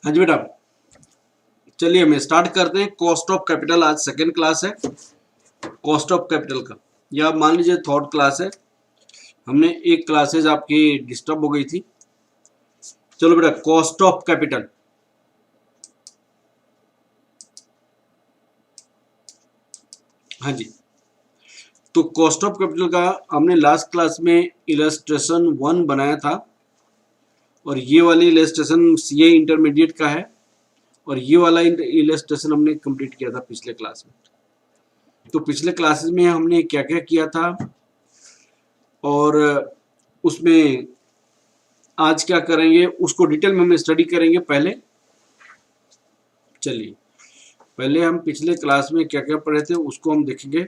हाँ जी बेटा, चलिए हम स्टार्ट करते हैं। कॉस्ट ऑफ कैपिटल आज सेकेंड क्लास है कॉस्ट ऑफ कैपिटल का, या मान लीजिए थर्ड क्लास है। हमने एक क्लासेज आपकी डिस्टर्ब हो गई थी। चलो बेटा, कॉस्ट ऑफ कैपिटल। हाँ जी, तो कॉस्ट ऑफ कैपिटल का हमने लास्ट क्लास में इलस्ट्रेशन 1 बनाया था, और ये वाली इलस्ट्रेशन सीए इंटरमीडिएट का है, और ये वाला इलस्ट्रेशन हमने कंप्लीट किया था पिछले क्लास में। तो पिछले क्लासेस में हमने क्या क्या किया था और उसमें आज क्या करेंगे उसको डिटेल में हम स्टडी करेंगे। पहले चलिए, पहले हम पिछले क्लास में क्या क्या पढ़े थे उसको हम देखेंगे।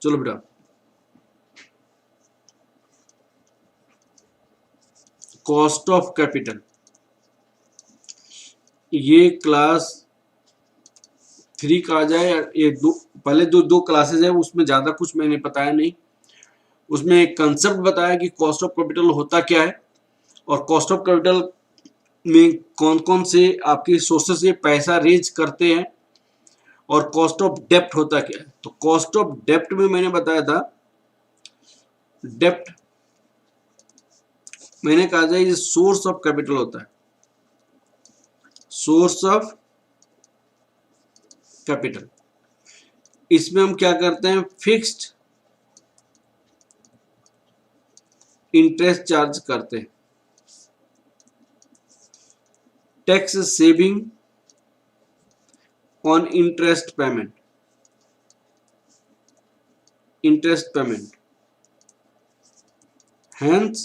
चलो बेटा, कॉस्ट ऑफ कैपिटल, ये क्लास 3 का आ जाए, ये पहले दो क्लासेज है उसमें ज़्यादा कुछ मैंने बताया नहीं। उसमें एक कंसेप्ट बताया कि कॉस्ट ऑफ कैपिटल होता क्या है, और कॉस्ट ऑफ कैपिटल में कौन कौन से आपके सोर्सेस से पैसा रेज करते हैं, और कॉस्ट ऑफ डेप्ट होता क्या है। तो कॉस्ट ऑफ डेप्ट में मैंने बताया था, डेप्ट मैंने कहा था ये सोर्स ऑफ कैपिटल होता है, सोर्स ऑफ कैपिटल। इसमें हम क्या करते हैं, फिक्स्ड इंटरेस्ट चार्ज करते हैं, tax saving on interest payment, hence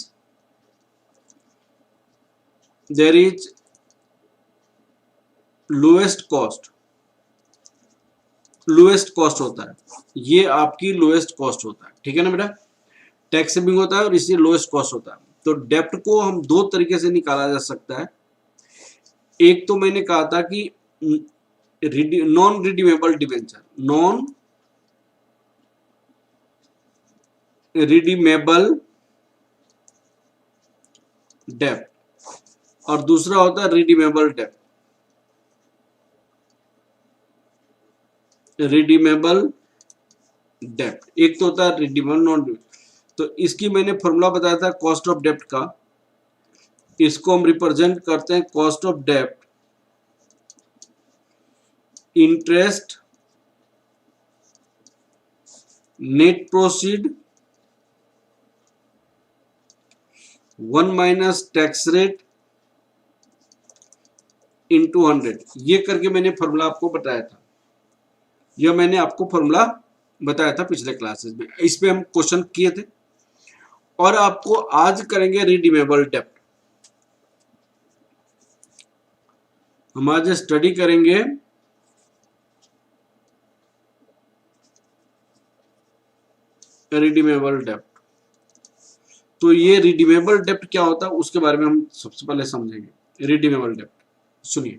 there is lowest cost होता है, ये आपकी लोएस्ट कॉस्ट होता है। ठीक है ना बेटा, टैक्स सेविंग होता है और इसलिए लोएस्ट कॉस्ट होता है। तो डेप्ट को हम दो तरीके से निकाला जा सकता है। एक तो मैंने कहा था कि non redeemable debenture, non redeemable डेप्ट, और दूसरा होता है रिडीमेबल डेप्ट, रिडीमेबल डेप्ट। एक तो होता है रिडीमेबल, नॉन रिडीमेबल। तो इसकी मैंने फॉर्मूला बताया था कॉस्ट ऑफ डेप्ट का। इसको हम रिप्रेजेंट करते हैं कॉस्ट ऑफ डेप्ट interest net proceed 1 minus tax rate into 100। ये करके मैंने फॉर्मूला आपको बताया था, यह मैंने आपको फॉर्मूला बताया था पिछले क्लासेस में। इस पे हम क्वेश्चन किए थे, और आपको आज करेंगे रिडीमेबल डेप्ट। हम आज स्टडी करेंगे रिडीमेबल डेप्ट। तो ये रिडीमेबल डेप्ट क्या होता है उसके बारे में हम सबसे पहले समझेंगे। रिडीमेबल डेप्ट सुनिए,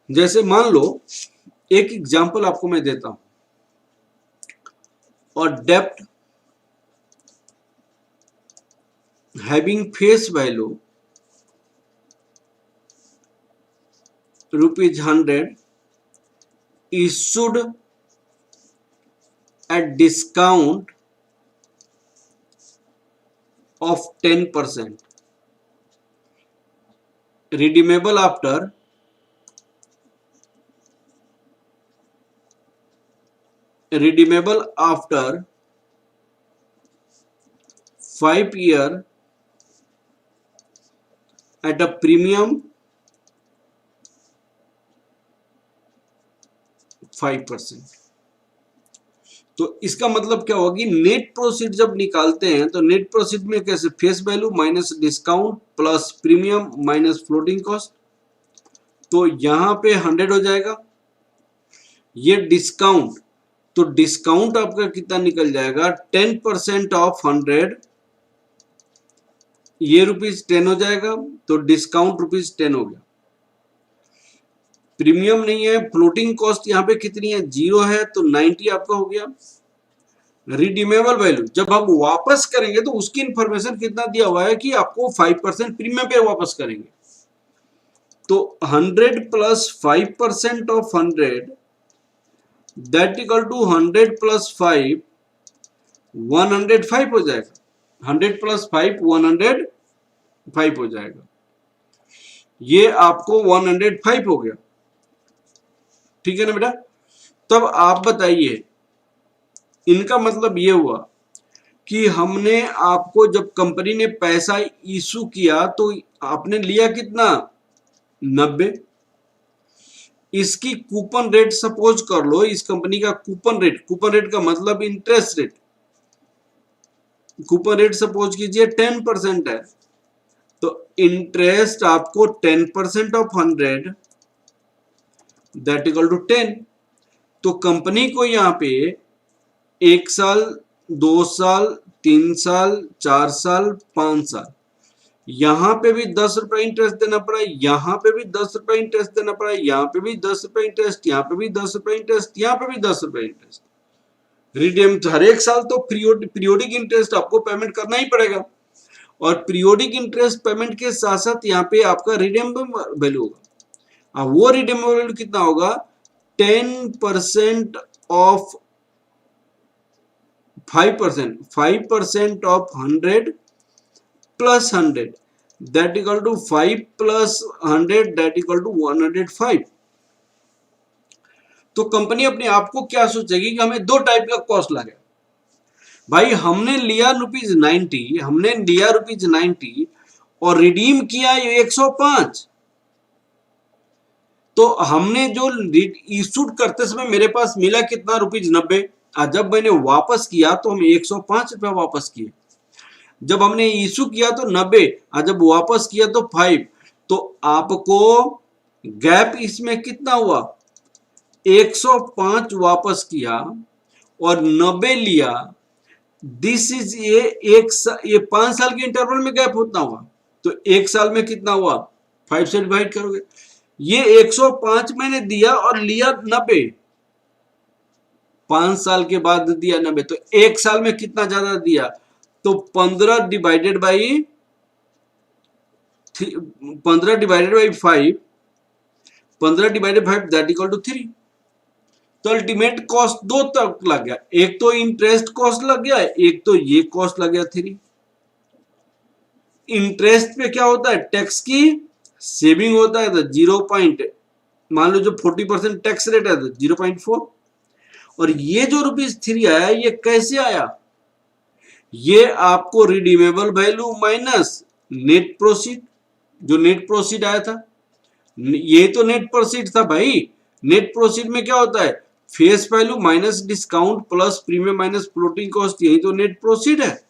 जैसे मान लो एक एग्जांपल आपको मैं देता हूं, और डेप्ट having face value ₹100 issued at discount of 10%, redeemable after 5 years at a premium 5%। तो इसका मतलब क्या होगी, नेट प्रोसीड जब निकालते हैं तो नेट प्रोसीड में कैसे, face value minus discount plus premium minus floating cost. तो यहां पे 100 हो जाएगा, ये डिस्काउंट, तो डिस्काउंट आपका कितना निकल जाएगा, 10% ऑफ 100, ये ₹10 हो जाएगा, तो डिस्काउंट ₹10 हो गया। प्रीमियम नहीं है, फ्लोटिंग कॉस्ट यहाँ पे कितनी है, 0 है, तो 90 आपका हो गया। रिडीमेबल वैल्यू जब हम वापस करेंगे तो उसकी इंफॉर्मेशन कितना दिया हुआ है कि आपको 5% प्रीमियम पे वापस करेंगे, तो 100 plus 5% of 100 that equal to 100 plus 5 105 हो जाएगा। 100 प्लस 5 105 हो जाएगा। ये आपको 105 हो गया, ठीक है ना बेटा। तब आप बताइए, इनका मतलब ये हुआ कि हमने आपको जब कंपनी ने पैसा इशू किया तो आपने लिया कितना, 90। इसकी कूपन रेट सपोज कर लो, इस कंपनी का कूपन रेट का मतलब interest rate, coupon rate suppose कीजिए 10% है, तो इंटरेस्ट आपको 10% ऑफ 100 दैट इक्वल टू 10। तो कंपनी को यहाँ पे 1 साल, 2 साल, 3 साल, 4 साल, 5 साल, यहाँ पे भी 10 रुपए इंटरेस्ट देना पड़ा, यहाँ पे भी 10 रुपए इंटरेस्ट देना पड़ा, यहाँ पे भी 10 रुपए इंटरेस्ट, यहाँ पे भी 10 रुपए इंटरेस्ट, यहाँ पे भी 10 रुपए इंटरेस्ट। रिडीम हर एक साल तो पीरियोडिक इंटरेस्ट आपको पेमेंट करना ही पड़ेगा, और पीरियोडिक इंटरेस्ट पेमेंट के साथ साथ यहाँ पे आपका रिडीमेबल वैल्यू होगा। अब वो रिडीमेबल वैल्यू कितना होगा, 10% of 5% of 100 plus 100 that equal to 5 plus 100 that equal to 105। तो कंपनी अपने आप को क्या सोचेगी कि हमें दो टाइप का कॉस्ट लगे। भाई हमने लिया ₹90, हमने लिया ₹90 और रिडीम किया 105, तो हमने जो इशूड करते समय मेरे पास मिला कितना, ₹90, और जब मैंने वापस किया तो हम 105 रुपया वापस किए। जब हमने इशू किया तो 90, और जब वापस किया तो 5, तो आपको गैप इसमें कितना हुआ, 105 वापस किया और 90 लिया। दिस इज ये 5 साल के इंटरवल में गैप होता हुआ, तो 1 साल में कितना हुआ, 5 से डिवाइड करोगे। ये 105 मैंने दिया और लिया 90, 5 साल के बाद दिया 90, तो 1 साल में कितना ज्यादा दिया, तो 15 divided by 5, 15 divided 5 that equal to 3। तो अल्टीमेट कॉस्ट दो तक लग गया, एक तो इंटरेस्ट कॉस्ट लग गया, एक तो ये कॉस्ट लग गया 3। इंटरेस्ट पे क्या होता है, टैक्स की सेविंग होता है, तो 0 मान लो जो 40% टैक्स रेट है तो 0.4। और ये जो ₹3 आया, ये कैसे आया, ये आपको redeemable value minus net proceed, जो नेट प्रोसीड आया था, ये तो नेट प्रोसीड था भाई। नेट प्रोसीड में क्या होता है, face value minus discount plus premium minus floating cost, यही तो नेट प्रोसीड है।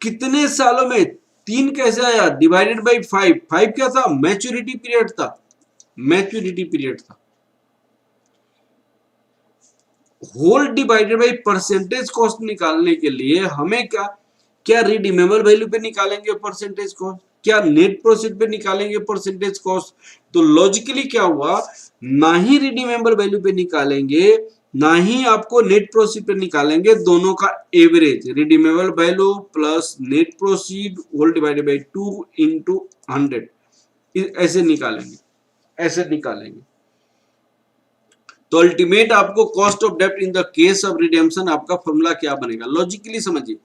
कितने सालों में, 3 कैसे आया, डिवाइडेड बाई 5, 5 क्या था, मैच्योरिटी पीरियड था, मैच्योरिटी पीरियड था। Whole divided by percentage cost निकालने के लिए हमें क्या रिडीमेबल वैल्यू पे निकालेंगे परसेंटेज कॉस्ट, क्या नेट प्रोसीड पे निकालेंगे परसेंटेज कॉस्ट। तो लॉजिकली क्या हुआ, ना ही रिडीमेबल वैल्यू पे निकालेंगे, ना ही आपको नेट प्रोसीड पे निकालेंगे, दोनों का average, redeemable value plus net proceed whole divided by 2 into 100, ऐसे निकालेंगे, ऐसे निकालेंगे। तो अल्टीमेट आपको कॉस्ट ऑफ डेब्ट in the case of redemption आपका फॉर्मूला क्या बनेगा, लॉजिकली समझिए।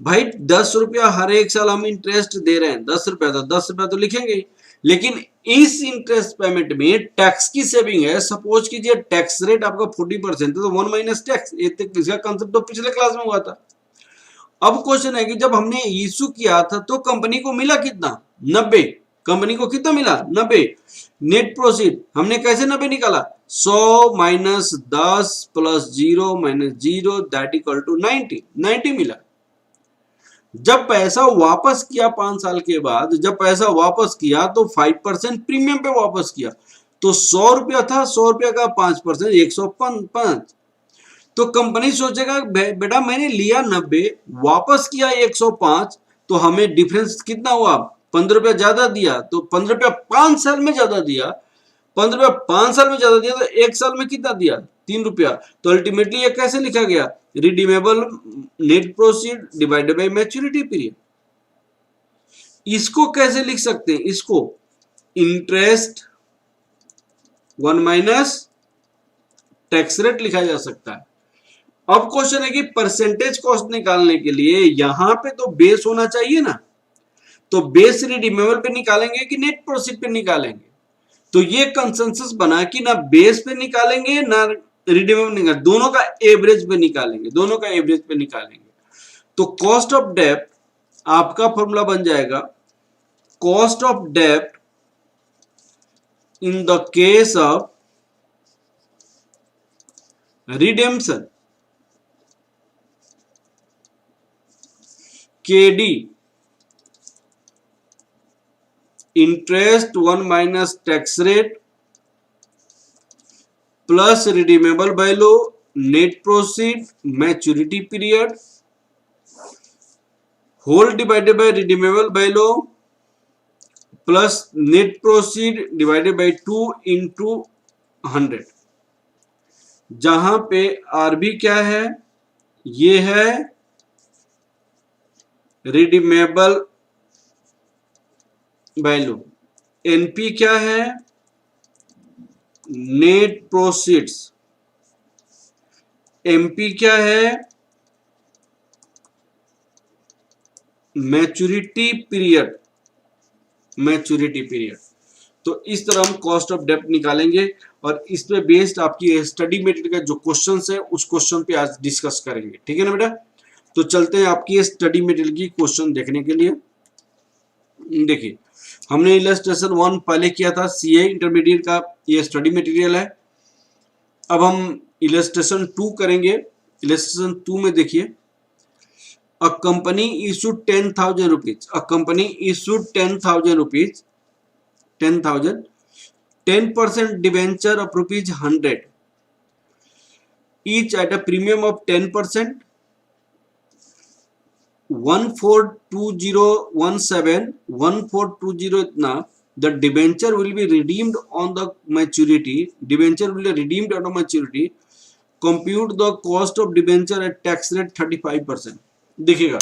भाई 10 रुपया हर एक साल हम इंटरेस्ट दे रहे हैं, 10 रुपया, तो 10 रुपया तो लिखेंगे, लेकिन इस इंटरेस्ट पेमेंट में टैक्स की सेविंग है। सपोज कीजिए टैक्स रेट आपका 40% है, तो 1 माइनस टैक्स, इसका कंसेप्ट तो पिछले क्लास में हुआ था। अब क्वेश्चन है कि जब हमने इशू किया था तो कंपनी को मिला कितना, 90, कंपनी को कितना मिला, 90। नेट प्रोसीड हमने कैसे 90 निकाला, 100 minus 10 plus 0 minus 0 that equal to 90 मिला। जब पैसा वापस किया 5 साल के बाद, जब पैसा वापस किया तो 5% प्रीमियम पे वापस किया, तो 100 रुपया था, 100 रुपया का 5% 105। तो कंपनी सोचेगा बेटा मैंने लिया 90, वापस किया 105, तो हमें डिफरेंस कितना हुआ, 15 रुपया ज्यादा दिया, तो 15 रुपया 5 साल में ज्यादा दिया, 15 रुपया 5 साल में ज्यादा दिया तो 1 साल में कितना दिया 3 रुपया। तो अल्टीमेटली ये कैसे लिखा गया, redeemable net proceed divided bye maturity period. इसको कैसे लिख सकते हैं, इसको इंटरेस्ट 1 माइनस टैक्स रेट लिखा जा सकता है। अब क्वेश्चन है कि परसेंटेज कॉस्ट निकालने के लिए यहां पे तो बेस होना चाहिए ना, तो बेस रिडीमेबल पे निकालेंगे कि नेट प्रोसीड पे निकालेंगे। तो ये कंसेंसस बना कि ना बेस पे निकालेंगे ना रिडीमेबल निकालेंगे, दोनों का एवरेज पे निकालेंगे, दोनों का एवरेज पे निकालेंगे। तो कॉस्ट ऑफ डेब्ट आपका फॉर्मूला बन जाएगा, कॉस्ट ऑफ डेब्ट in the case of redemption KD interest 1 minus tax rate plus redeemable value net proceed maturity period whole divided by redeemable value plus net proceed divided by 2 into 100, जहां पे RB क्या है, ये है redeemable value, NP क्या है, net proceeds, MP क्या है, मैच्योरिटी पीरियड, मैच्योरिटी पीरियड। तो इस तरह हम कॉस्ट ऑफ डेब्ट निकालेंगे और इस पे बेस्ड आपकी स्टडी मटेरियल का जो क्वेश्चन है उस क्वेश्चन पे आज डिस्कस करेंगे, ठीक है ना बेटा। तो चलते हैं आपकी स्टडी मटेरियल की क्वेश्चन देखने के लिए। देखिए हमने इलस्ट्रेशन 1 पहले किया था, CA इंटरमीडिएट का ये स्टडी मटेरियल है। अब हम इलस्ट्रेशन 2 करेंगे। इलस्ट्रेशन 2 में देखिए, a company issued 10,000 rupees, a company issued 10,000 rupees, 10,000, 10% debenture of rupees 100 each at a premium of 10%, 142017 इतना, the debenture will be redeemed on the maturity, debenture will be redeemed on the maturity, compute the cost of debenture at tax rate 35%। देखिएगा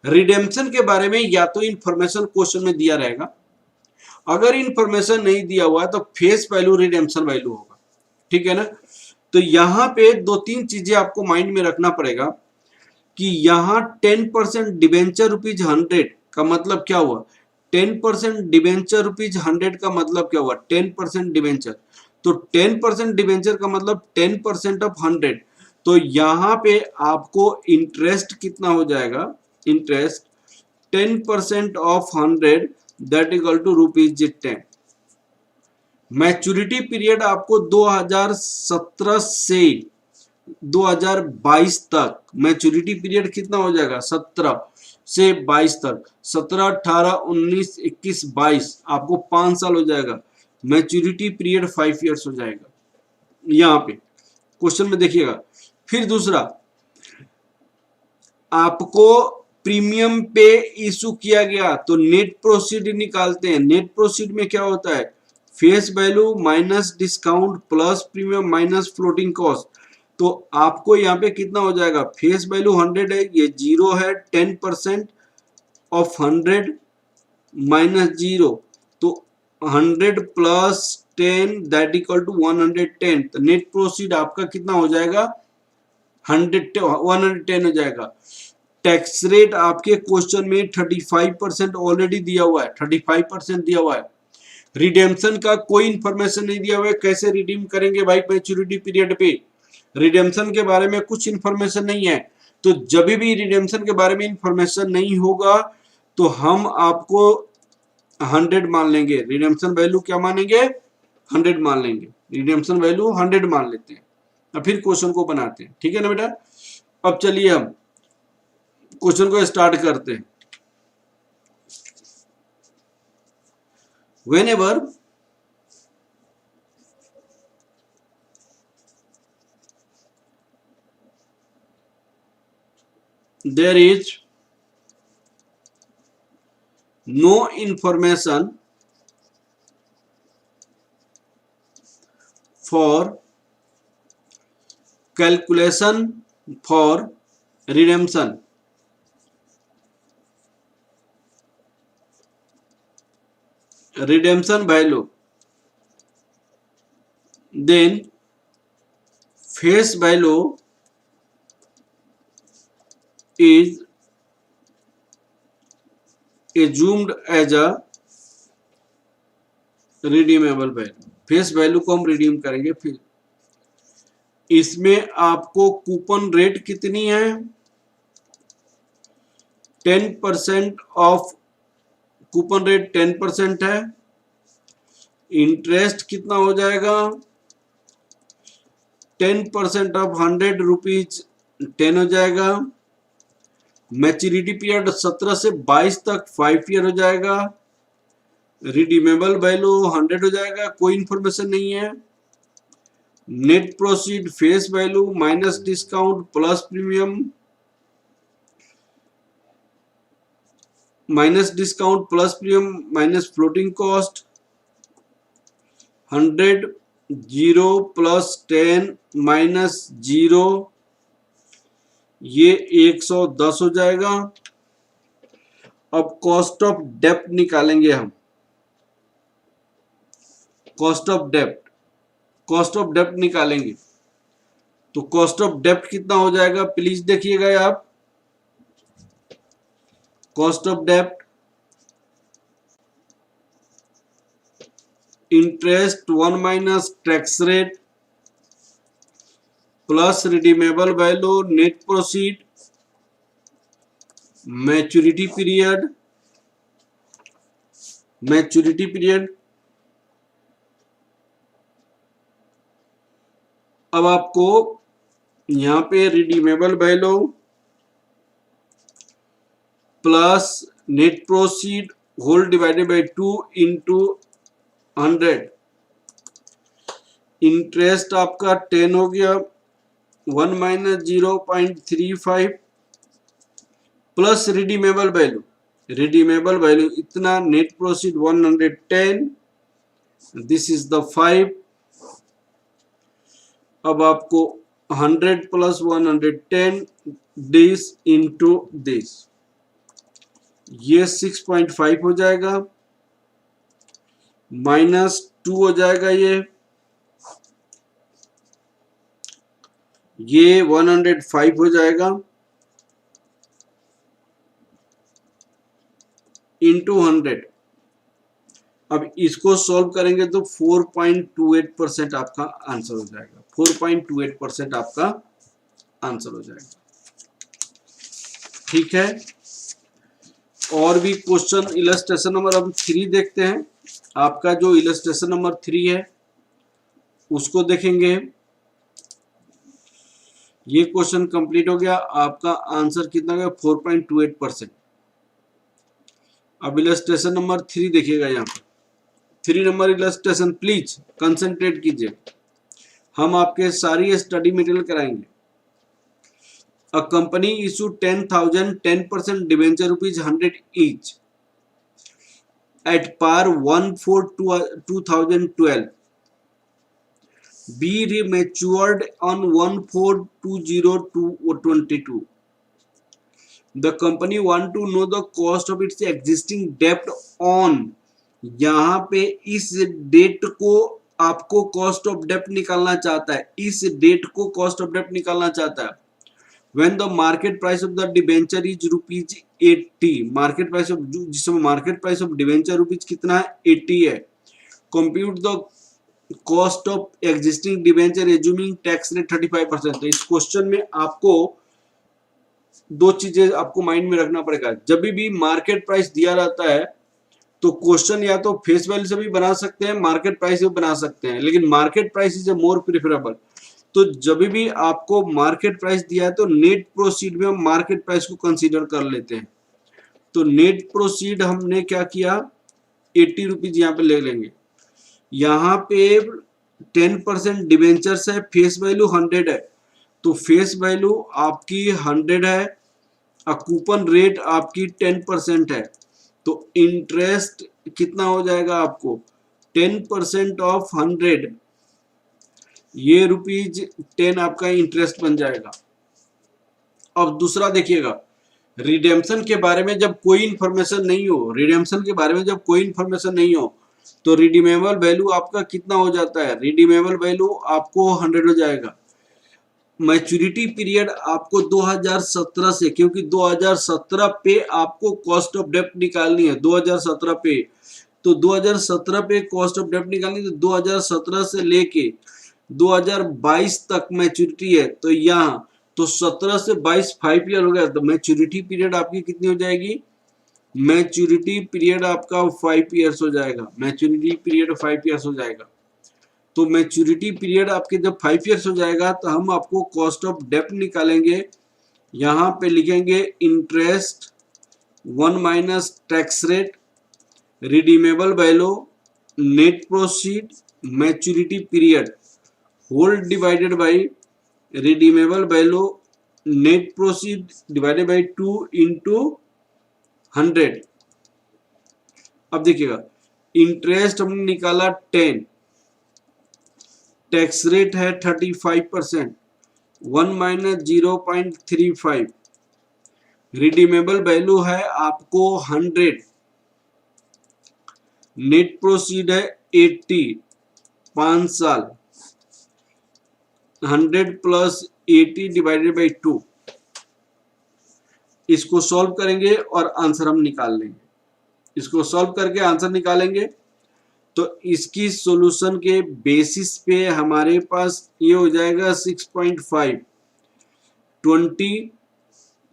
redemption के बारे में या तो information question में दिया रहेगा, अगर इंफॉर्मेशन नहीं दिया हुआ तो फेस वैल्यू रिडेम्पशन वैल्यू होगा, ठीक है ना। तो यहाँ पे 2-3 चीजें आपको माइंड में रखना पड़ेगा कि यहाँ 10% डिवेंचर रुपीज 100 का मतलब क्या हुआ, 10% डिवेंचर रुपीज 100 का मतलब क्या हुआ, 10% डिवेंचर, तो 10% डिवेंचर का मतलब 10% ऑफ 100। तो यहाँ पे आपको इंटरेस्ट कितना हो जाएगा, interest 10% of 100 that equal to rupees 10। Maturity period आपको 2017 से 2022 तक मैच्योरिटी पीरियड कितना हो जाएगा, 17 से 22 तक, 17, 18, 19, 21, 22 आपको 5 साल हो जाएगा। मैच्योरिटी पीरियड 5 इयर्स हो जाएगा यहाँ पे क्वेश्चन में देखिएगा। फिर दूसरा, आपको प्रीमियम पे इशू किया गया तो नेट प्रोसीड निकालते हैं। नेट प्रोसीड में क्या होता है, face value minus discount plus premium minus floating cost. तो आपको यहाँ पे कितना हो जाएगा, फेस वैल्यू 100 है, ये 0 है, 10% ऑफ 100 माइनस 0, तो 100 प्लस 10 दैट इक्वल टू 110। तो नेट प्रोसीड आपका कितना हो जाएगा, 110 हो जाएगा। टैक्स रेट आपके क्वेश्चन में 35% ऑलरेडी दिया हुआ है, 35% दिया हुआ है। रिडेम्पशन का कोई इंफॉर्मेशन नहीं दिया हुआ है, कैसे रिडीम करेंगे भाई मैच्योरिटी पीरियड पे, रिडेम्पशन के बारे में कुछ इंफॉर्मेशन नहीं है। तो जब भी रिडेम्पशन के बारे में इंफॉर्मेशन नहीं होगा तो हम आपको 100 मान लेंगे, रिडेम्पशन वैल्यू क्या मानेंगे, 100 मान लेंगे, रिडेम्पशन वैल्यू 100 मान लेते हैं और फिर क्वेश्चन को बनाते हैं, ठीक है ना बेटा। अब चलिए हम क्वेश्चन को स्टार्ट करते हैं। whenever there is no information for calculation for redemption. redemption value, then face value is assumed as a redeemable value। Face value को हम रिडीम करेंगे। फिर इसमें आपको कूपन रेट कितनी है, 10% ऑफ, कूपन रेट 10% है। इंटरेस्ट कितना हो जाएगा, 10% ऑफ 100 रुपीज 10 हो जाएगा। मैच्योरिटी पीरियड 17 से 22 तक 5 ईयर हो जाएगा। रिडीमेबल वैल्यू 100 हो जाएगा, कोई इंफॉर्मेशन नहीं है। Net proceed face value minus discount plus premium, minus discount plus premium minus floating cost, 100 0 plus 10 minus 0, ये 110 हो जाएगा। अब कॉस्ट ऑफ डेप्ट निकालेंगे हम। कॉस्ट ऑफ डेप्ट निकालेंगे तो कॉस्ट ऑफ डेप्ट कितना हो जाएगा, प्लीज देखिएगा आप। कॉस्ट ऑफ डेप्ट interest 1 minus tax rate plus redeemable value net proceed maturity period. अब आपको यहां पे redeemable value plus net proceed whole divided by 2 into 100, interest आपका 10 हो गया, 1 माइनस 0.35 प्लस रिडीमेबल वैल्यू इतना, net proceed 110, this is the 5। अब आपको 100 प्लस 110 दिस इंटू दिस, ये 6.5 हो जाएगा, माइनस 2 हो जाएगा, ये 105 हो जाएगा इंटू 100। अब इसको सॉल्व करेंगे तो 4.28% आपका आंसर हो जाएगा। 4.28% आपका आंसर हो जाएगा। ठीक है, और भी क्वेश्चन इलस्ट्रेशन नंबर हम 3 देखते हैं। आपका जो इलस्ट्रेशन नंबर 3 है उसको देखेंगे। ये क्वेश्चन कंप्लीट हो गया, आपका आंसर कितना गया, 4.28%। अब इलस्ट्रेशन नंबर 3 देखिएगा, यहाँ पर 3 नंबर इलस्ट्रेशन, प्लीज कंसंट्रेट कीजिए, हम आपके सारी स्टडी मटेरियल कराएंगे। A company issue 10,000 10% debenture ₹100 each at par 1/4/2012 be rematured on 1/4/2022. The company want to know the cost of its existing debt on, यहाँ पे इस डेट को आपको कॉस्ट ऑफ डेप्ट निकालना चाहता है, इस डेट को कॉस्ट ऑफ डेप्ट निकालना चाहता है। When the market price of the debenture is ₹80, market price of, जिस समय market price of debenture rupees कितना है, 80 है। Compute the cost of existing debenture assuming tax rate 35%। तो इस क्वेश्चन में आपको 2 चीजें आपको माइंड में रखना पड़ेगा। जब भी मार्केट प्राइस दिया रहता है तो क्वेश्चन या तो फेस वैल्यू से भी बना सकते हैं, मार्केट प्राइस से भी बना सकते हैं, लेकिन market price is more preferable. तो जब भी आपको मार्केट प्राइस दिया है तो नेट प्रोसीड में हम मार्केट प्राइस को कंसीडर कर लेते हैं। तो नेट प्रोसीड हमने क्या किया, 80 रुपीज यहाँ पे ले लेंगे। यहाँ पे 10% डिवेंचर्स है, फेस वैल्यू 100 है, तो फेस वैल्यू आपकी 100 है, कूपन रेट आपकी 10% है, तो इंटरेस्ट कितना हो जाएगा आपको, 10% ऑफ 100 ये ₹10 आपका इंटरेस्ट बन जाएगा। अब दूसरा देखिएगा, रिडेम्पशन के बारे में जब कोई इंफॉर्मेशन नहीं हो, रिडेम्पशन के बारे में जब कोई इंफॉर्मेशन नहीं हो तो रिडीमेबल वैल्यू आपका कितना हो जाता है? रिडीमेबल वैल्यू आपको 100 हो जाएगा। मैच्योरिटी पीरियड आपको 2017 से, क्योंकि 2017 पे आपको कॉस्ट ऑफ डेप्ट निकालनी है, 2017 पे, तो 2017 पे कॉस्ट ऑफ डेप्ट निकालनी है, तो 2017 से लेके 2022 तक मैच्योरिटी है, तो यहाँ तो 17 से 22 5 ईयर हो गया, तो मैच्योरिटी पीरियड आपकी कितनी हो जाएगी? मैच्योरिटी पीरियड आपका 5 ईयर्स हो जाएगा। मैच्योरिटी पीरियड 5 ईयर्स हो जाएगा। तो मैच्योरिटी पीरियड आपके जब 5 ईयर्स हो जाएगा तो हम आपको कॉस्ट ऑफ डेप्ट निकालेंगे। यहाँ पे लिखेंगे interest 1 minus tax rate, redeemable value, net proceed, maturity period whole divided by redeemable value, net proceed divided by 2 into 100। अब देखिएगा, इंटरेस्ट हमने निकाला 10, टैक्स रेट है 35%, 1 माइनस 0.35, रिडीमेबल वैल्यू है आपको 100, नेट प्रोसीड है 80, 5 साल, 100 प्लस 80 डिवाइडेड बाई 2। इसको सॉल्व करेंगे और आंसर हम निकाल लेंगे। इसको सॉल्व करके आंसर निकालेंगे तो इसकी सॉल्यूशन के बेसिस पे हमारे पास ये हो जाएगा 6.5, 20,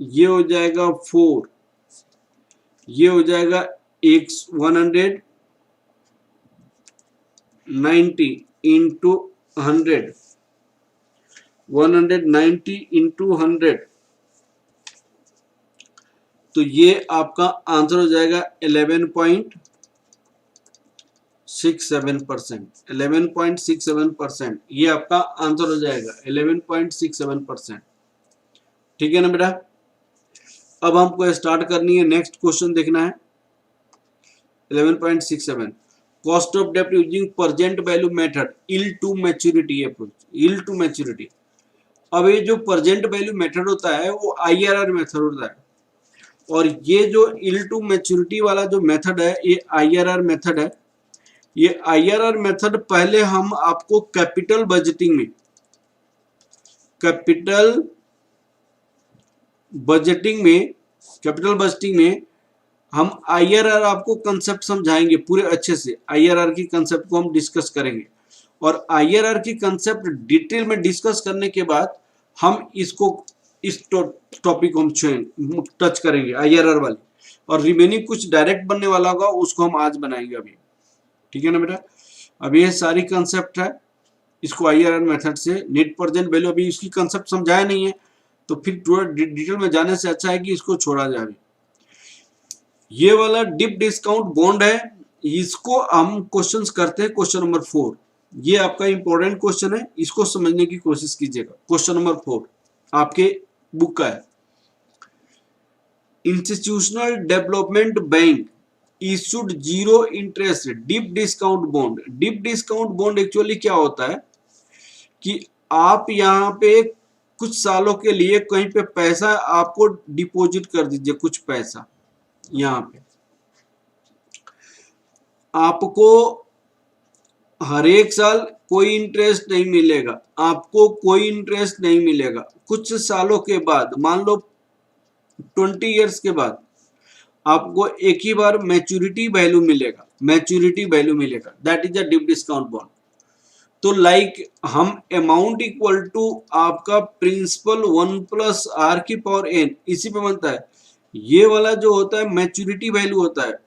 ये हो जाएगा 4, ये हो जाएगा 190 इंटू 100, 190 इंटू 100, तो ये आपका आंसर हो जाएगा 11.67%। 11.67% ये आपका आंसर हो जाएगा 11.67%। ठीक है ना बेटा? अब हमको स्टार्ट करनी है, नेक्स्ट क्वेश्चन देखना है। 11.67 कॉस्ट ऑफ डेप्ट using present value method yield to maturity approach, yield to maturity. अब ये जो प्रेजेंट वैल्यू मेथड होता है वो IRR मेथड होता है, और ये जो यील्ड टू मैच्योरिटी वाला जो मेथड है ये IRR मेथड है। ये IRR मेथड पहले हम आपको कैपिटल बजटिंग में हम IRR आपको कंसेप्ट समझाएंगे पूरे अच्छे से। IRR की कंसेप्ट को हम डिस्कस करेंगे, और IRR की कंसेप्ट डिटेल में डिस्कस करने के बाद हम इसको इस टॉपिक को हम टच करेंगे IRR वाली, और रिमेनिंग कुछ डायरेक्ट बनने वाला होगा उसको हम आज बनाएंगे अभी। ठीक है ना बेटा? अब ये सारी कंसेप्ट है, इसको IRR मेथड से नेट प्रेजेंट वैल्यू, अभी इसकी कंसेप्ट समझाया नहीं है तो फिर थोड़ा डिटेल में जाने से अच्छा है कि इसको छोड़ा जाए। ये वाला डीप डिस्काउंट बॉन्ड है, इसको हम क्वेश्चंस करते हैं। क्वेश्चन नंबर 4 ये आपका इंपॉर्टेंट क्वेश्चन है, इसको समझने की कोशिश कीजिएगा। क्वेश्चन नंबर 4 आपके बुक का है। Institutional development bank issued 0 interest deep discount bond. Deep discount bond actually क्या होता है कि आप यहाँ पे कुछ सालों के लिए कहीं पे पैसा आपको डिपॉजिट कर दीजिए, कुछ पैसा यहाँ पे आपको हर एक साल कोई इंटरेस्ट नहीं मिलेगा, आपको कोई इंटरेस्ट नहीं मिलेगा। कुछ सालों के बाद, मान लो 20 इयर्स के बाद आपको एक ही बार मैच्योरिटी वैल्यू मिलेगा, मैच्योरिटी वैल्यू मिलेगा, that is a deep discount bond. तो लाइक हम अमाउंट इक्वल टू आपका प्रिंसिपल 1 प्लस r की पावर n इसी पे बनता है। ये वाला जो होता है मैच्योरिटी वैल्यू होता है,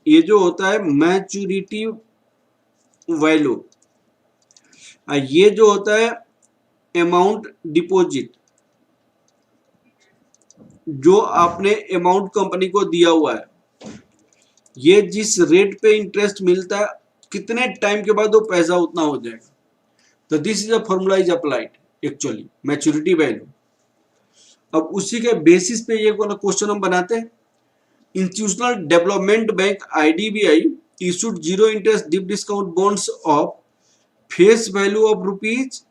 ये जो होता है मैच्योरिटी वैल्यू, ये जो होता है अमाउंट डिपॉजिट, जो आपने अमाउंट कंपनी को दिया हुआ है, ये जिस रेट पे इंटरेस्ट मिलता है कितने टाइम के बाद वो पैसा उतना हो जाएगा। तो this is a formula is applied actually maturity value. अब उसी के बेसिस पे ये वाला क्वेश्चन हम बनाते हैं। Institutional development bank IDBI issued 0 interest deep discount bonds of face value of rupees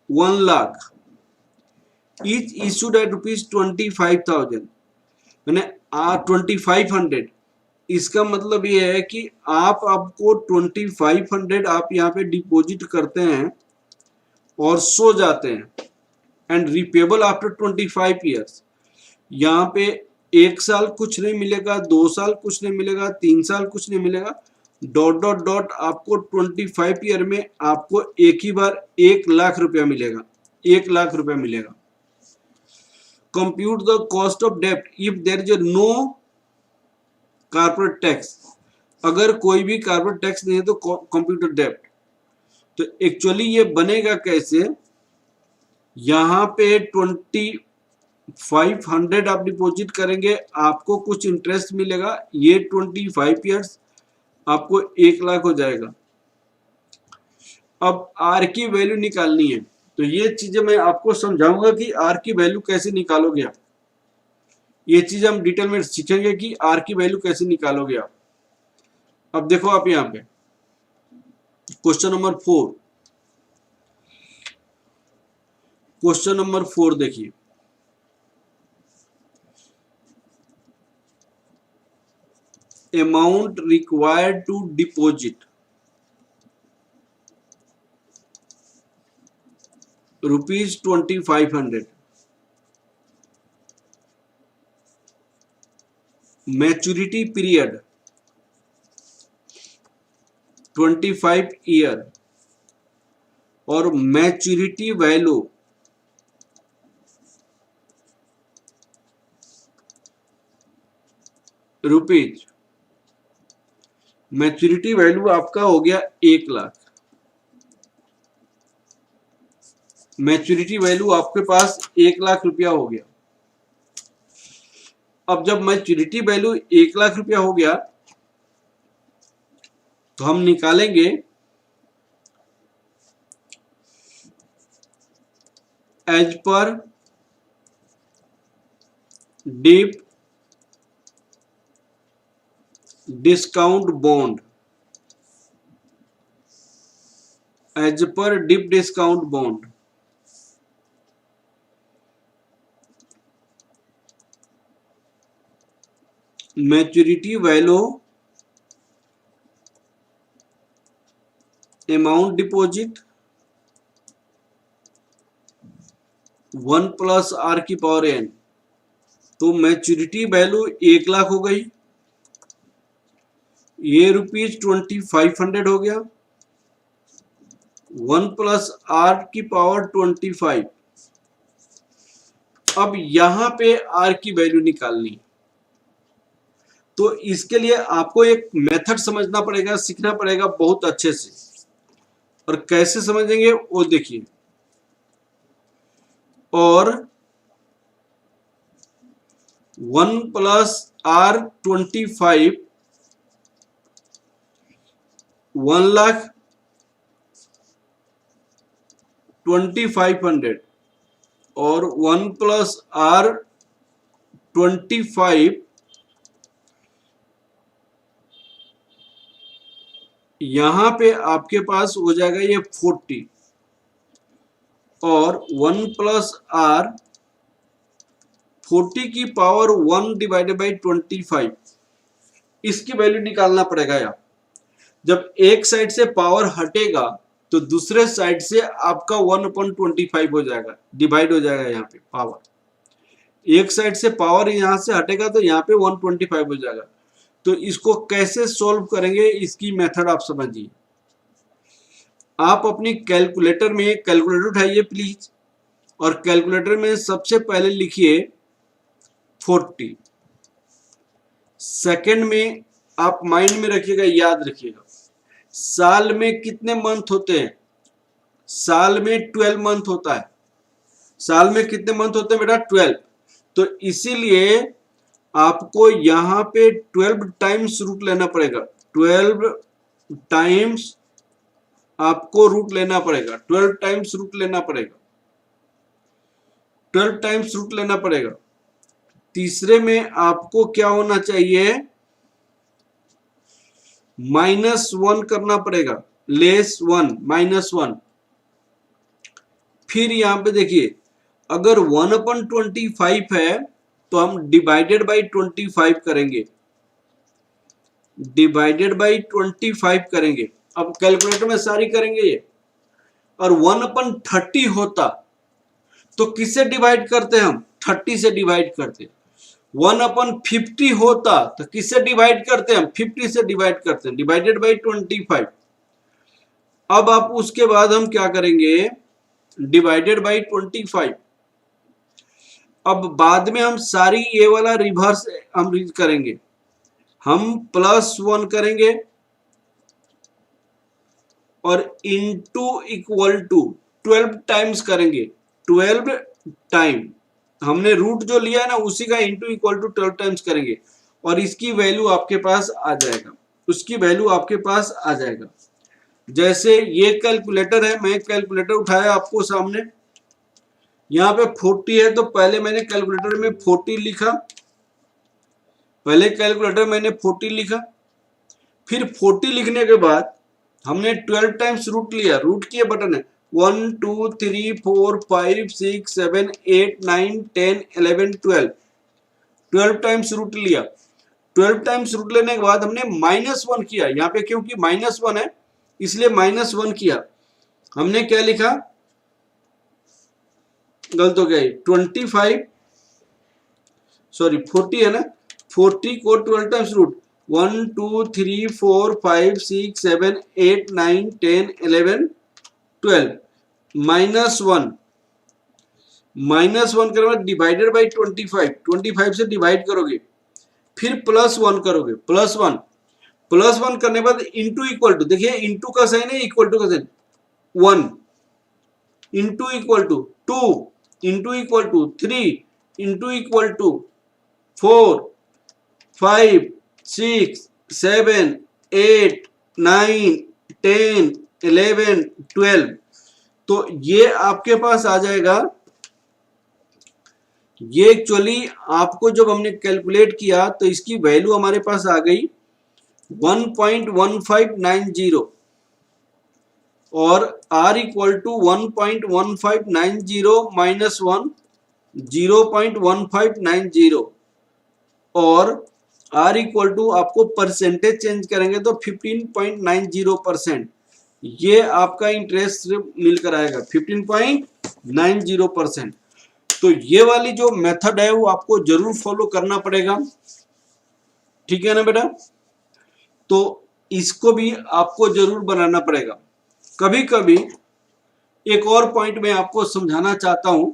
1 lakh, each issued at ₹25,000, मैंने 2500। इसका मतलब ये है कि आपको 2500 आप यहाँ पे डिपॉजिट करते हैं और सो जाते हैं, एंड रिपेबल आफ्टर 25 ईयर्स। यहाँ पे 1 साल कुछ नहीं मिलेगा, 2 साल कुछ नहीं मिलेगा, 3 साल कुछ नहीं मिलेगा, डॉट डॉट डॉट आपको 25 ईयर में आपको एक ही बार 1 लाख रुपया मिलेगा, 1 लाख रुपया मिलेगा। कंप्यूट द कॉस्ट ऑफ डेप्ट if there is no corporate tax, अगर कोई भी कॉर्पोरेट टैक्स नहीं है तो कंप्यूटर डेप्ट। तो एक्चुअली ये बनेगा कैसे, यहाँ पे 2500 आप डिपॉजिट करेंगे, आपको कुछ इंटरेस्ट मिलेगा, ये 25 ईयर्स आपको 1 लाख हो जाएगा। अब आर की वैल्यू निकालनी है, तो ये चीजें मैं आपको समझाऊंगा कि आर की वैल्यू कैसे निकालोगे आप। ये चीज हम डिटेल में सीखेंगे कि आर की वैल्यू कैसे निकालोगे आप। अब देखो आप यहाँ पे क्वेश्चन नंबर 4, क्वेश्चन नंबर 4 देखिए, amount required to deposit ₹2500, maturity period 25 year, और maturity value rupees, maturity value आपका हो गया 1 लाख। मैच्योरिटी वैल्यू आपके पास 1 लाख रुपया हो गया। अब जब मैच्योरिटी वैल्यू 1 लाख रुपया हो गया तो हम निकालेंगे as per deep discount bond, as per deep discount bond, maturity value amount deposit 1 plus r की पावर n, तो मैच्योरिटी वैल्यू 1 लाख हो गई, ये ₹2500 हो गया, 1 प्लस आर की पावर 25। अब यहां पे आर की वैल्यू निकालनी, तो इसके लिए आपको एक मेथड समझना पड़ेगा, सीखना पड़ेगा बहुत अच्छे से। और कैसे समझेंगे वो देखिए, और 1 प्लस आर 25 1 लाख 2500, और 1 प्लस आर 25 यहां पे आपके पास हो जाएगा ये 40, और 1 प्लस आर 40 की पावर 1 डिवाइडेड बाई 25, इसकी वैल्यू निकालना पड़ेगा। यार जब एक साइड से पावर हटेगा तो दूसरे साइड से आपका 1/25 हो जाएगा, डिवाइड हो जाएगा। यहाँ पे पावर एक साइड से पावर यहां से हटेगा तो यहाँ पे 125 हो जाएगा। तो इसको कैसे सोल्व करेंगे, इसकी मेथड आप समझिए। आप अपनी कैलकुलेटर में कैलकुलेटर उठाइए प्लीज, और कैलकुलेटर में सबसे पहले लिखिए 40। सेकंड में आप माइंड में रखिएगा, याद रखिएगा, साल में कितने मंथ होते हैं? साल में 12 मंथ होता है। साल में कितने मंथ होते हैं बेटा? 12। तो इसीलिए आपको यहां पे 12 टाइम्स रूट लेना पड़ेगा। 12 टाइम्स आपको रूट लेना पड़ेगा, 12 टाइम्स रूट लेना पड़ेगा, 12 टाइम्स रूट लेना पड़ेगा। तीसरे में आपको क्या होना चाहिए? -1 करना पड़ेगा, -1, -1। फिर यहाँ पे देखिए, अगर 1/25 है तो हम डिवाइडेड बाई 25 करेंगे, डिवाइडेड बाई 25 करेंगे। अब कैलकुलेटर में सारी करेंगे ये। और 1/30 होता तो किससे डिवाइड करते हैं हम? 30 से डिवाइड करते। 1/50 होता तो किससे डिवाइड करते हैं हम? 50 से डिवाइड करते हैं, डिवाइडेड बाई 25। अब आप उसके बाद हम क्या करेंगे? Divided by 25। अब बाद में हम सारी ये वाला रिवर्स हम करेंगे, हम +1 करेंगे और इनटू इक्वल टू 12 टाइम्स करेंगे। 12 टाइम हमने रूट जो लिया ना उसी का इनटू इक्वल टू 12 टाइम्स करेंगे और इसकी वैल्यू आपके पास आ जाएगा, उसकी वैल्यू आपके पास आ जाएगा। जैसे ये कैलकुलेटर है, मैं कैलकुलेटर उठाया आपको सामने, यहाँ पे 40 है तो पहले मैंने कैलकुलेटर में 40 लिखा, पहले कैलकुलेटर मैंने 40 लिखा, फिर 40 लिखने के बाद हमने 12 टाइम्स रूट लिया, रूट की बटन है 1 2 3 4 5 6 7 8 9 10 11 12, 12 टाइम्स रूट लिया। 12 टाइम्स रूट लेने के बाद हमने -1 किया, यहाँ पे क्योंकि -1 है इसलिए -1 किया। हमने क्या लिखा? गलत हो गया, 25 सॉरी 40 है ना, 40 को 12 टाइम्स रूट 1 2 3 4 5 6 7 8 9 10 11 12 -1 करने बाद डिवाइडेड बाई 25 से डिवाइड करोगे, फिर +1 करोगे, +1 करने बाद इंटू इक्वल टू, देखिए इंटू का साइन है, इक्वल टू का साइन, 1 into equal to 2 into equal to 3 into equal to 4 5 6 7 8 9 10 11 12। तो ये आपके पास आ जाएगा, ये एक्चुअली आपको जब हमने कैलकुलेट किया तो इसकी वैल्यू हमारे पास आ गई 1.1590 और r इक्वल टू 1.1590 माइनस 1 0.1590 और r इक्वल टू आपको परसेंटेज चेंज करेंगे तो 15.90%। ये आपका इंटरेस्ट मिलकर आएगा 15.90%। तो ये वाली जो मेथड है वो आपको जरूर फॉलो करना पड़ेगा, ठीक है ना बेटा? तो इसको भी आपको जरूर बनाना पड़ेगा। कभी कभी एक और पॉइंट मैं आपको समझाना चाहता हूं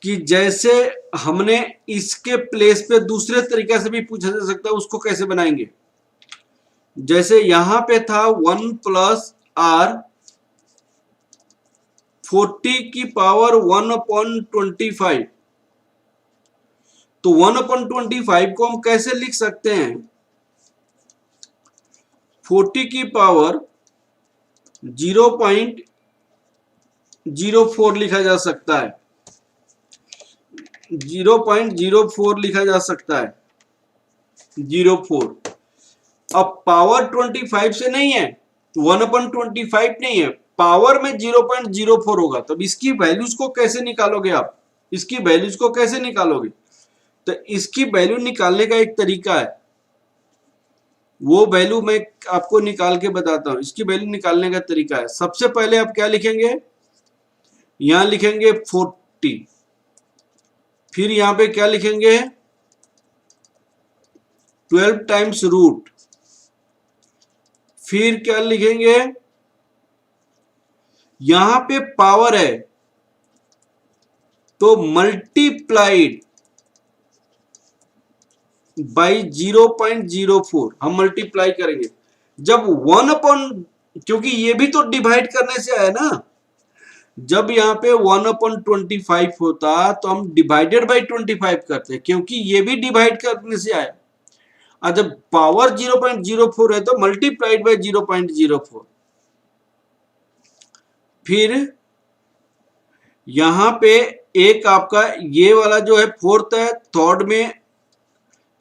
कि जैसे हमने इसके प्लेस पे दूसरे तरीके से भी पूछा जा सकता है, उसको कैसे बनाएंगे? जैसे यहां पे था 1 + r 40 की पावर 1/25, तो 1/25 को हम कैसे लिख सकते हैं? 40 की पावर 0.04 लिखा जा सकता है, 0.04 लिखा जा सकता है, 04। अब पावर 25 से नहीं है, 1/25 नहीं है, पावर में 0.04 होगा। तब इसकी वैल्यूज को कैसे निकालोगे आप? इसकी वैल्यूज को कैसे निकालोगे? तो इसकी वैल्यू निकालने का एक तरीका है, वो वैल्यू मैं आपको निकाल के बताता हूं। इसकी वैल्यू निकालने का तरीका है, सबसे पहले आप क्या लिखेंगे? यहां लिखेंगे 40, फिर यहां पे क्या लिखेंगे? 12 टाइम्स रूट, फिर क्या लिखेंगे? यहां पे पावर है तो मल्टीप्लाइड बाई 0.04 हम मल्टीप्लाई करेंगे। जब 1 क्योंकि ये भी तो डिवाइड करने से आया ना, जब यहाँ पे 1/25 होता तो हम डिवाइडेड बाई 25 करते, क्योंकि ये भी डिवाइड करने से आया। और जब पावर 0.04 है तो मल्टीप्लाइड बाई 0.04। फिर यहां पे एक आपका ये वाला जो है 4th है, थर्ड में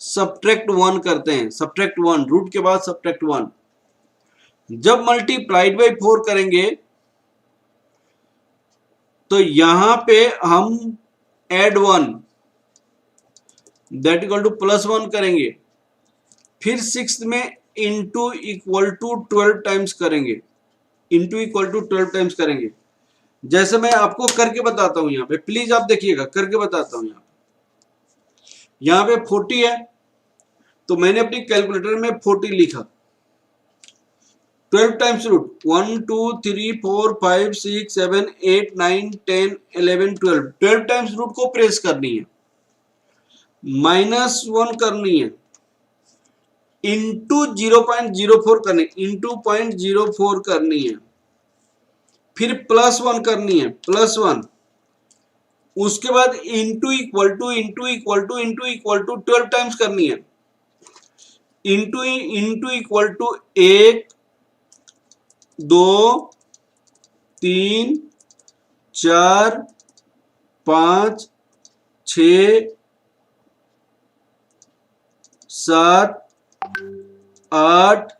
सब्ट्रैक्ट 1 करते हैं, सब्ट्रैक्ट 1, रूट के बाद सब्ट्रैक्ट 1। जब मल्टीप्लाइड बाई 4 करेंगे तो यहां पे हम एड 1 दैट इक्वल टू +1 करेंगे, फिर 6 में इंटू इक्वल टू 12 टाइम्स करेंगे, इंटू इक्वल टू 12 टाइम्स करेंगे। जैसे मैं आपको करके बताता हूं यहाँ पे, प्लीज आप देखिएगा, करके बताता हूं। यहाँ पे 40 है, तो मैंने अपनी कैलकुलेटर में 40 लिखा। 12 टाइम्स रूट 1 2 3 4 5 6 7 8 9 10 11 12 12 टाइम्स रूट को प्रेस करनी है, -1 करनी है, इंटू 0.04 करनी, इंटू 0.04 करनी है, फिर +1 करनी है, +1, उसके बाद into equal to into equal to into equal to 12 times करनी है, इंटू इंटू इक्वल टू 1 2 3 4 5 6 7 8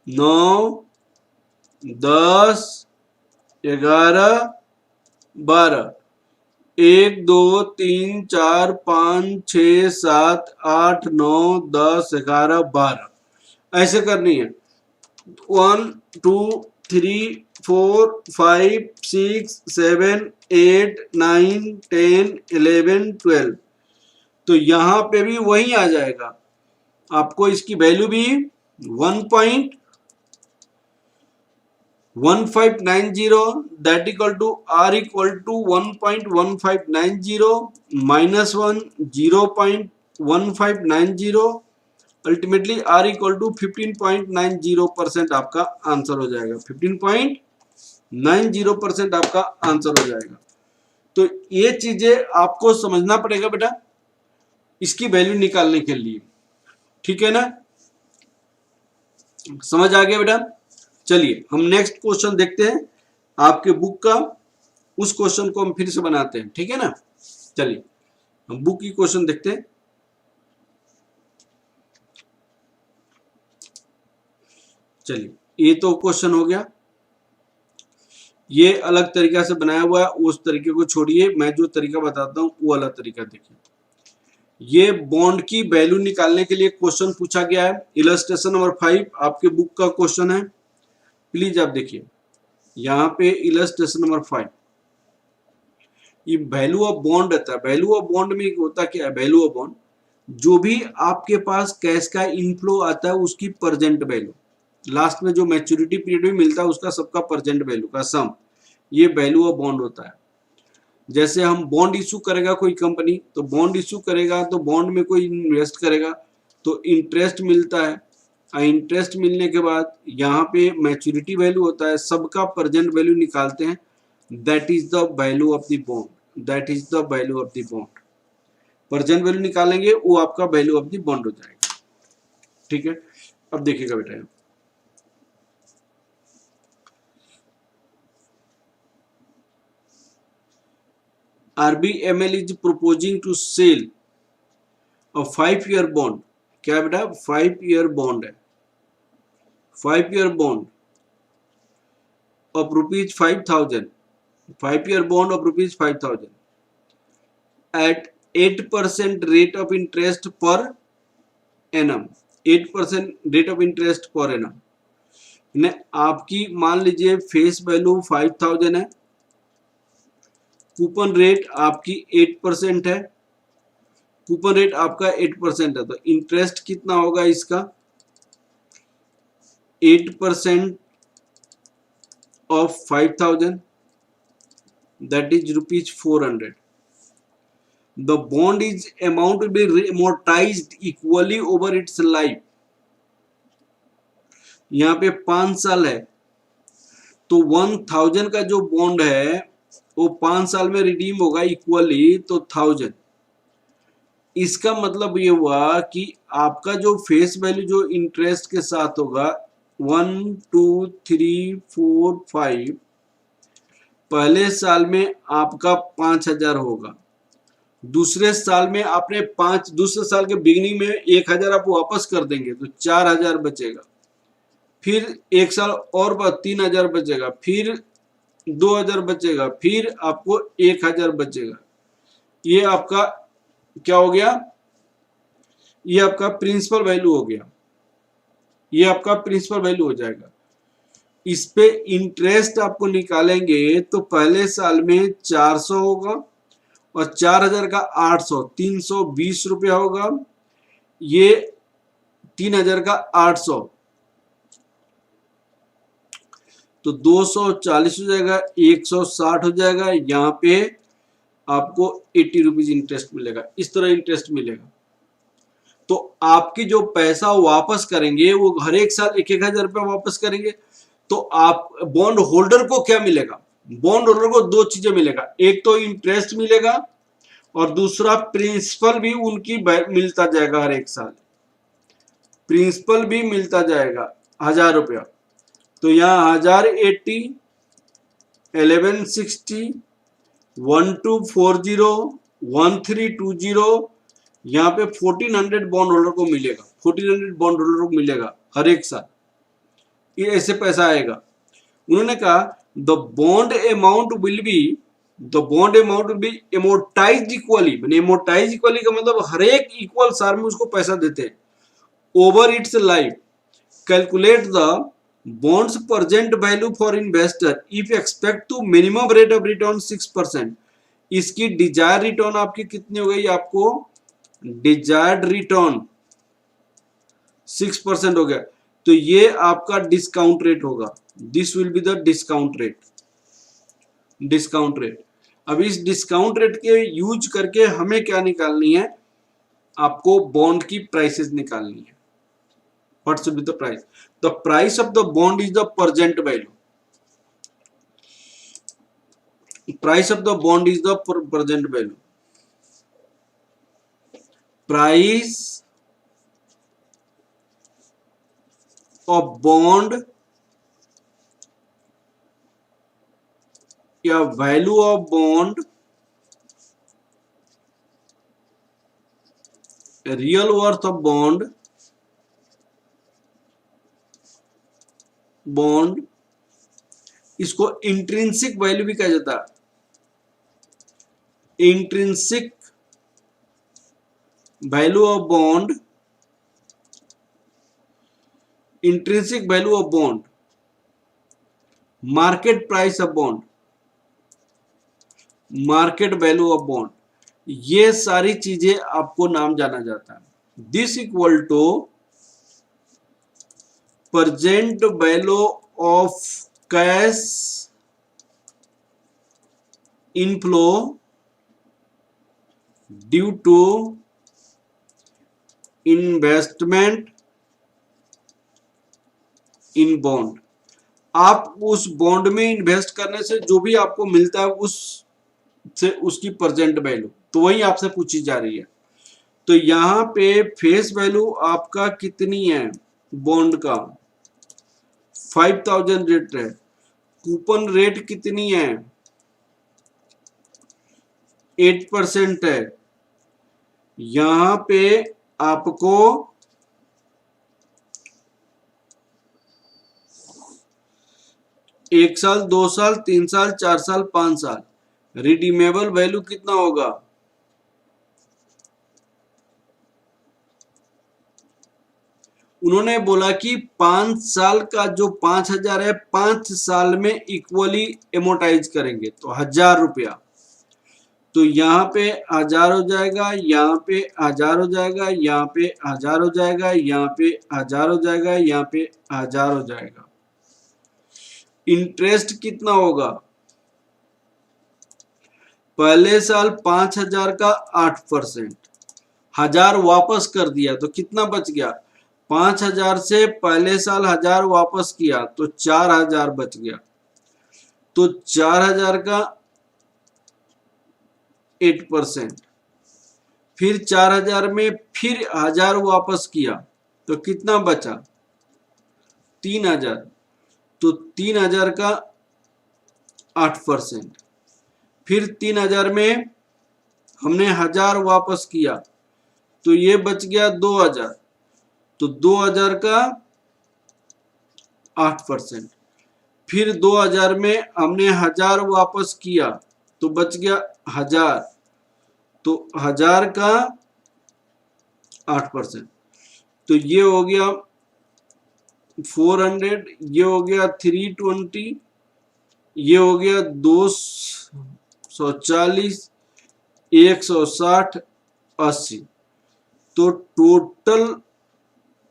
9 10 11 12 1 2 3 4 5 6 7 8 9 10 11 12 ऐसे करनी है। 1 2 3 4 5 6 7 8 9 10 11 12, तो यहां पे भी वही आ जाएगा। आपको इसकी वैल्यू भी 1.1590 that equal to r equal to 1.1590 -1 0.1590, ultimately r equal to 15.90% आपका आंसर हो जाएगा। 15.90% आपका आंसर हो जाएगा। तो ये चीजें आपको समझना पड़ेगा बेटा, इसकी वैल्यू निकालने के लिए, ठीक है ना? समझ आ गया बेटा? चलिए हम नेक्स्ट क्वेश्चन देखते हैं आपके बुक का, उस क्वेश्चन को हम फिर से बनाते हैं, ठीक है ना? चलिए हम बुक की क्वेश्चन देखते हैं। चलिए ये तो क्वेश्चन हो गया, ये अलग तरीका से बनाया हुआ है, उस तरीके को छोड़िए, मैं जो तरीका बताता हूं वो अलग तरीका देखिए। ये बॉन्ड की वैल्यू निकालने के लिए क्वेश्चन पूछा गया है, इलस्ट्रेशन नंबर 5 आपके बुक का क्वेश्चन है। प्लीज आप देखिए यहाँ पे इलस्ट्रेशन नंबर 5, ये वैल्यू ऑफ बॉन्ड रहता है। वैल्यू ऑफ बॉन्ड में होता क्या है? वैल्यू ऑफ बॉन्ड, जो भी आपके पास कैश का इनफ्लो आता है उसकी प्रेजेंट वैल्यू, लास्ट में जो मैच्योरिटी पीरियड में मिलता है उसका सबका प्रेजेंट वैल्यू का सम, ये वैल्यू ऑफ बॉन्ड होता है। जैसे हम बॉन्ड इशू करेगा कोई कंपनी, तो बॉन्ड इशू करेगा तो बॉन्ड में कोई इन्वेस्ट करेगा तो इंटरेस्ट मिलता है, इंटरेस्ट मिलने के बाद यहाँ पे मैच्योरिटी वैल्यू होता है, सबका प्रेजेंट वैल्यू निकालते हैं, that is the value of the bond, that is the value of the bond. Present value निकालेंगे वो आपका वैल्यू ऑफ द बॉन्ड हो जाएगा, ठीक है? अब देखिएगा बेटा, RBML is proposing to sell a 5-year bond, क्या बेटा? 5-year bond है, 5-year bond of rupees 5,000, 5-year bond of rupees 5,000 at 8% rate of interest per annum, 8% rate of interest per annum। ने आपकी मान लीजिए फेस वैल्यू 5,000 है, coupon rate आपकी 8% है, कूपन रेट आपका 8% है, तो इंटरेस्ट कितना होगा इसका? 8% of 5,000 that is ₹400। The bond is amount will B amortized equally over its life. यहाँ पे 5 साल है, तो 1,000 का जो बॉन्ड है वो 5 साल में रिडीम होगा इक्वली, तो 1000। इसका मतलब ये हुआ कि आपका जो फेस वैल्यू जो इंटरेस्ट के साथ होगा 1 2 3 4 5, पहले साल में आपका 5,000 होगा, दूसरे साल में आपने दूसरे साल के बिगिनिंग में 1,000 आप वापस कर देंगे तो 4,000 बचेगा, फिर एक साल और बाद 3,000 बचेगा, फिर 2000 बचेगा, फिर आपको 1000 बचेगा। ये आपका क्या हो गया, ये आपका प्रिंसिपल वैल्यू हो गया, ये आपका प्रिंसिपल वैल्यू हो जाएगा। इस पे इंटरेस्ट आपको निकालेंगे तो पहले साल में 400 होगा और 4000 का 800, 320 रुपया होगा। ये 3000 का 800 तो 240 हो जाएगा, 160 हो जाएगा। यहाँ पे आपको 80 रुपीज इंटरेस्ट मिलेगा। इस तरह इंटरेस्ट मिलेगा। तो आपकी जो पैसा वापस करेंगे वो हर एक साल 1000 रुपया वापस करेंगे। तो आप बॉन्ड होल्डर को क्या मिलेगा, बॉन्ड होल्डर को दो चीजें मिलेगा, एक तो इंटरेस्ट मिलेगा और दूसरा प्रिंसिपल भी उनकी मिलता जाएगा। हर एक साल प्रिंसिपल भी मिलता जाएगा 1000 रुपया। तो यहाँ 1080, 1160, 1240, 1320, यहाँ पे 1400 बॉन्ड होल्डर को मिलेगा, 1400 बॉन्ड होल्डर को मिलेगा हर एक साल। ये ऐसे पैसा आएगा। उन्होंने कहा the bond amount will be amortized equally. मैंने एमोर्टाइज इक्वली का मतलब हर एक इक्वल साल में उसको पैसा देते हैं over its life. Calculate the bonds present value for investor if expect to minimum rate of return 6%। इसकी डिजायर रिटर्न आपकी कितनी हो गई, आपको डिजायर्ड रिटर्न 6% हो गया। तो ये आपका डिस्काउंट रेट होगा। This will be the discount rate. Discount rate, अब इस डिस्काउंट रेट के यूज करके हमें क्या निकालनी है, आपको बॉन्ड की प्राइसेस निकालनी है। What should be the price, the price of the bond is the present value. Price of the bond is the present value. Price of bond या value of bond, real worth of bond, इसको intrinsic value भी कहा जाता है। Intrinsic value of bond, intrinsic value of bond, market price of bond, market value of bond, ये सारी चीजें आपको नाम जाना जाता है। This equal to present value of cash inflow due to investment in bond. आप उस बॉन्ड में इन्वेस्ट करने से जो भी आपको मिलता है उस से उसकी प्रेजेंट वैल्यू, तो वही आपसे पूछी जा रही है। तो यहाँ पे फेस वैल्यू आपका कितनी है बॉन्ड का, 5000 रेट है। कूपन रेट कितनी है, 8% है। यहाँ पे आपको एक साल, 2 साल, 3 साल, 4 साल, 5 साल, रिडीमेबल वैल्यू कितना होगा, उन्होंने बोला कि 5 साल का जो 5000 है 5 साल में इक्वली एमोटाइज करेंगे तो 1000 रुपया। तो यहाँ पे 1000 हो जाएगा, यहाँ पे 1000 हो जाएगा, यहाँ पे 1000 हो जाएगा, यहाँ पे 1000 हो जाएगा, यहाँ पे 1000 हो जाएगा। इंटरेस्ट कितना होगा, पहले साल 5000 का 8%, 1000 वापस कर दिया तो कितना बच गया, 5000 से पहले साल 1000 वापस किया तो 4000 बच गया। तो 4000 का 8%, फिर 4000 में फिर 1000 वापस किया तो कितना बचा, 3000। तो 3000 का 8%, फिर 3000 में हमने 1000 वापस किया तो ये बच गया 2000। तो 2000 का 8%, फिर 2000 में हमने 1000 वापस किया तो बच गया 1000, तो 1000 का 8%, तो ये हो गया 400, ये हो गया 320, ये हो गया 240, 160, 80। तो टोटल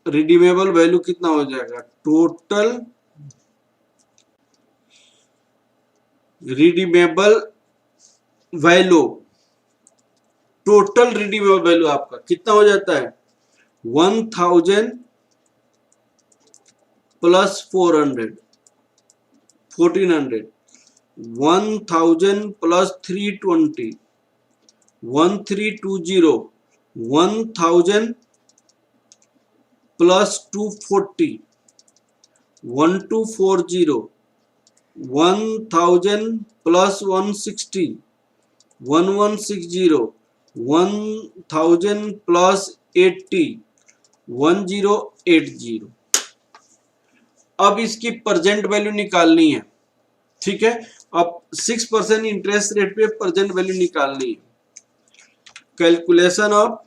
रिडीमेबल वैल्यू कितना हो जाएगा? Total redeemable value, total redeemable value आपका कितना हो जाता है? 1000 plus 400, 1400, 1000 plus 320, 1320, 1000 plus 240, 1240, 1000 plus 160, 1160, 1000 plus 80, 1080। अब इसकी प्रेजेंट वैल्यू निकालनी है, ठीक है। अब 6% इंटरेस्ट रेट पे प्रेजेंट वैल्यू निकालनी है। Calculation of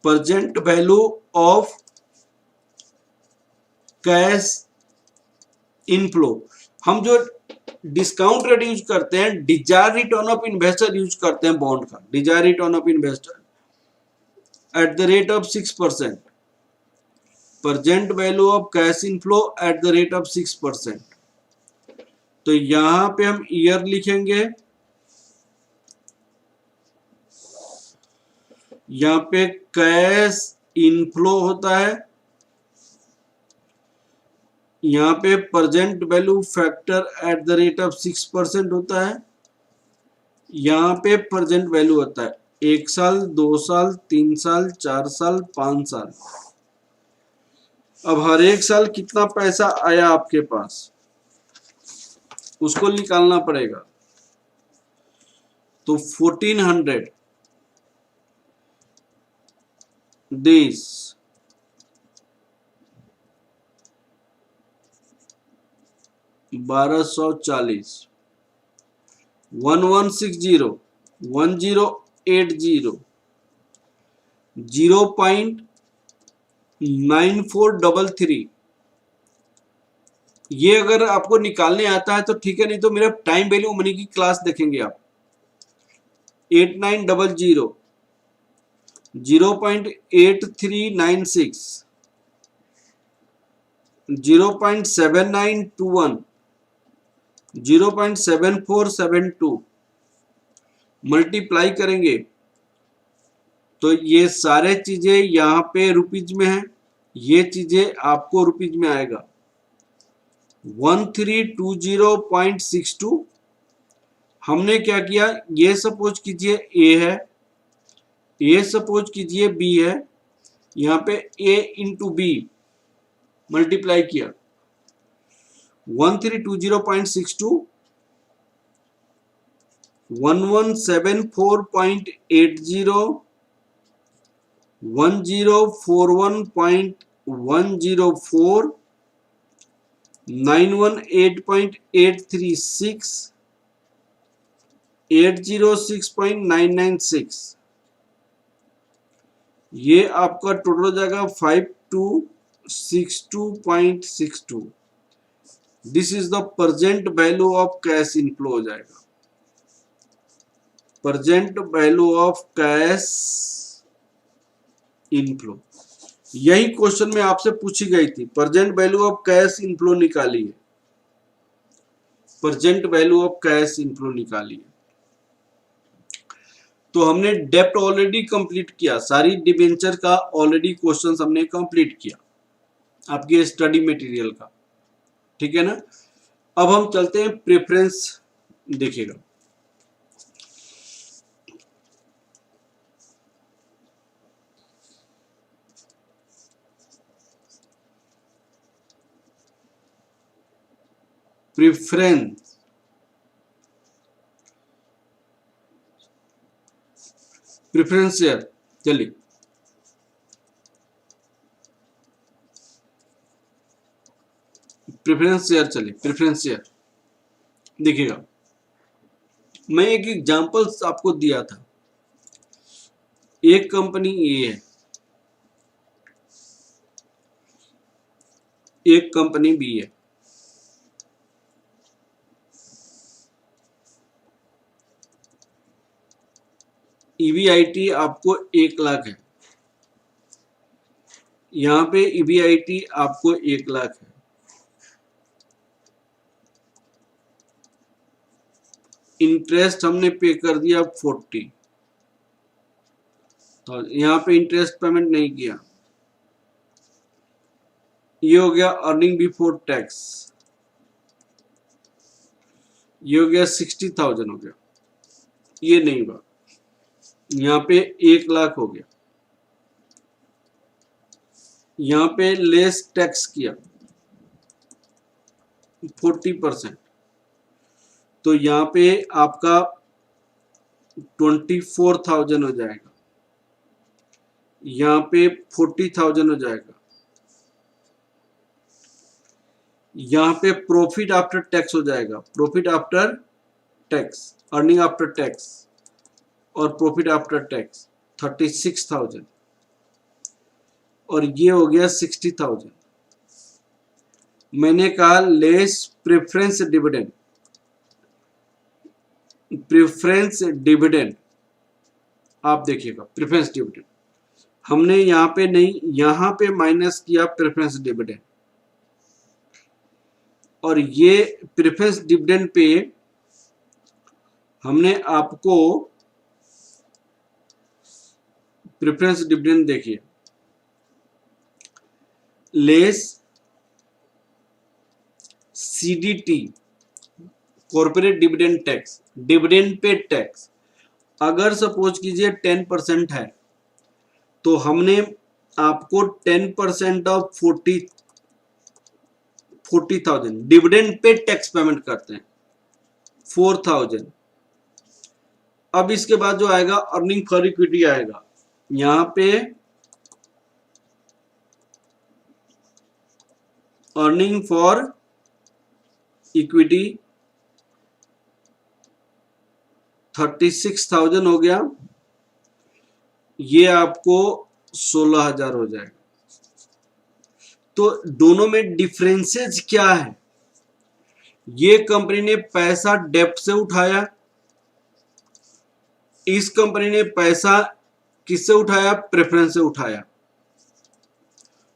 present value of cash inflow. हम जो डिस्काउंट रेट यूज करते हैं, desire return of investor use करते हैं बॉन्ड का, desire return of investor at the rate of 6%, present value of cash inflow at the rate of 6%। तो यहां पे हम ईयर लिखेंगे, यहां पे कैश इनफ्लो होता है, यहाँ पे present value factor eight the rate of 6% होता है, यहाँ पे प्रेजेंट वैल्यू होता है 1 साल, 2 साल, 3 साल, 4 साल, 5 साल। अब हर एक साल कितना पैसा आया आपके पास उसको निकालना पड़ेगा। तो 1400 दिस 1240, 1160, 1080, 0.9433। ये अगर आपको निकालने आता है तो ठीक है, नहीं तो मेरा टाइम वैल्यू मनी की क्लास देखेंगे आप। 8900, 0.8396, 0.7921, 0.7472 मल्टीप्लाई करेंगे तो ये सारे चीजें यहाँ पे रुपीज में है, ये चीजें आपको रुपीज में आएगा 1320.62। हमने क्या किया, ये सपोज कीजिए ए है, ये सपोज कीजिए बी है, यहाँ पे ए इंटू बी मल्टीप्लाई किया 1320.62, 1174.80, 1041.104, 918.836, 806.996। ये आपका टोटल हो जाएगा 5262.62। This is the present value of cash inflow हो जाएगा, present value of cash inflow. यही क्वेश्चन में आपसे पूछी गई थी, present value of cash inflow निकालिए, present value of cash inflow निकालिए। तो हमने डेप्ट ऑलरेडी कंप्लीट किया, सारी डिबेंचर का ऑलरेडी क्वेश्चंस हमने कंप्लीट किया आपके स्टडी मटेरियल का, ठीक है ना। अब हम चलते हैं प्रेफरेंस देखिएगा। प्रेफरेंस, प्रेफरेंस शेयर, चलिए प्रेफरेंस शेयर चले, प्रेफरेंस शेयर देखिएगा, मैं एक एग्जांपल आपको दिया था। एक कंपनी ए है, एक कंपनी बी है। ईवीआईटी आपको 1 लाख है, यहाँ पे ईवीआईटी आपको 1 लाख है। इंटरेस्ट हमने पे कर दिया 40, तो यहाँ पे इंटरेस्ट पेमेंट नहीं किया। ये हो गया अर्निंग बिफोर टैक्स, ये हो गया 60,000 हो गया, ये नहीं हुआ, यहाँ पे 1 लाख हो गया। यहाँ पे लेस टैक्स किया 40%, तो यहाँ पे आपका 24,000 हो जाएगा, यहाँ पे 40,000 हो जाएगा। यहाँ पे प्रॉफिट आफ्टर टैक्स हो जाएगा, profit after tax, earning after tax और प्रॉफिट आफ्टर टैक्स 36,000, और ये हो गया 60,000। मैंने कहा less preference dividend, preference dividend आप देखिएगा, प्रेफरेंस डिविडेंड हमने यहाँ पे नहीं, यहाँ पे माइनस किया प्रेफरेंस डिविडेंड, और ये प्रेफरेंस डिविडेंड पे हमने आपको प्रेफरेंस डिविडेंड देखिए, less CDT corporate dividend tax, dividend पे टैक्स। अगर सपोज कीजिए 10% है, तो हमने आपको 10% ऑफ 40,000 डिविडेंड पे टैक्स पेमेंट करते हैं 4,000। अब इसके बाद जो आएगा अर्निंग फॉर इक्विटी आएगा, यहाँ पे अर्निंग फॉर इक्विटी 36,000 हो गया, ये आपको 16,000 हो जाएगा। तो दोनों में डिफरेंसेस क्या है? ये कंपनी ने पैसा डेब्ट से उठाया, इस कंपनी ने पैसा किससे उठाया? प्रेफरेंस से उठाया।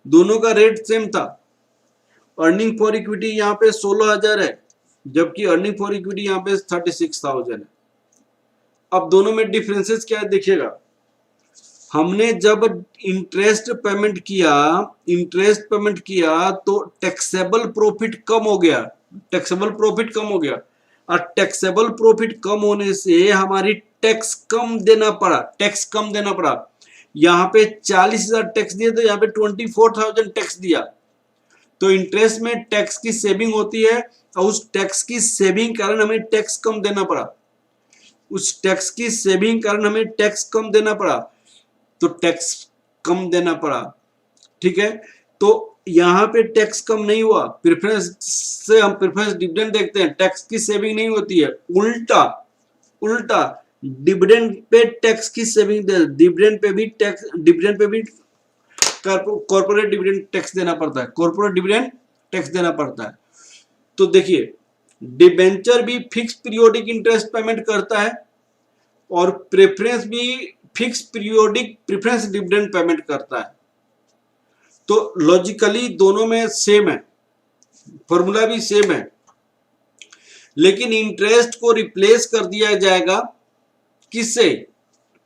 दोनों का रेट सेम था। अर्निंग फॉर इक्विटी यहाँ पे 16,000 है, जबकि अर्निंग फॉर इक्विटी यहाँ पे 36,000 है। अब दोनों में डिफरेंसेस क्या है देखिएगा, हमने जब इंटरेस्ट पेमेंट किया तो टैक्सेबल प्रॉफिट कम हो गया, टैक्सेबल प्रॉफिट कम हो गया, और टैक्सेबल प्रॉफिट कम होने से हमारी टैक्स कम देना पड़ा। यहाँ पे 40,000 टैक्स दिए, तो यहाँ पे 24,000 टैक्स दिया। तो इंटरेस्ट में टैक्स की सेविंग होती है, और उस टैक्स की सेविंग कारण हमें टैक्स कम देना पड़ा, तो टैक्स कम देना पड़ा। ठीक है, तो यहाँ पे टैक्स कम नहीं हुआ, प्रेफरेंस से हम प्रेफरेंस डिविडेंड देखते हैं, टैक्स की सेविंग नहीं होती है, उल्टा डिविडेंड पे टैक्स की सेविंग दे, डिविडेंड पे भी कॉर्पोरेट डिविडेंड टैक्स देना पड़ता है, तो देखिए डिबेंचर भी फिक्स पीरियोडिक इंटरेस्ट पेमेंट करता है, और प्रेफरेंस भी fix periodic preference dividend payment करता है। तो लॉजिकली दोनों में सेम है, फॉर्मूला भी सेम है, लेकिन इंटरेस्ट को रिप्लेस कर दिया जाएगा किससे?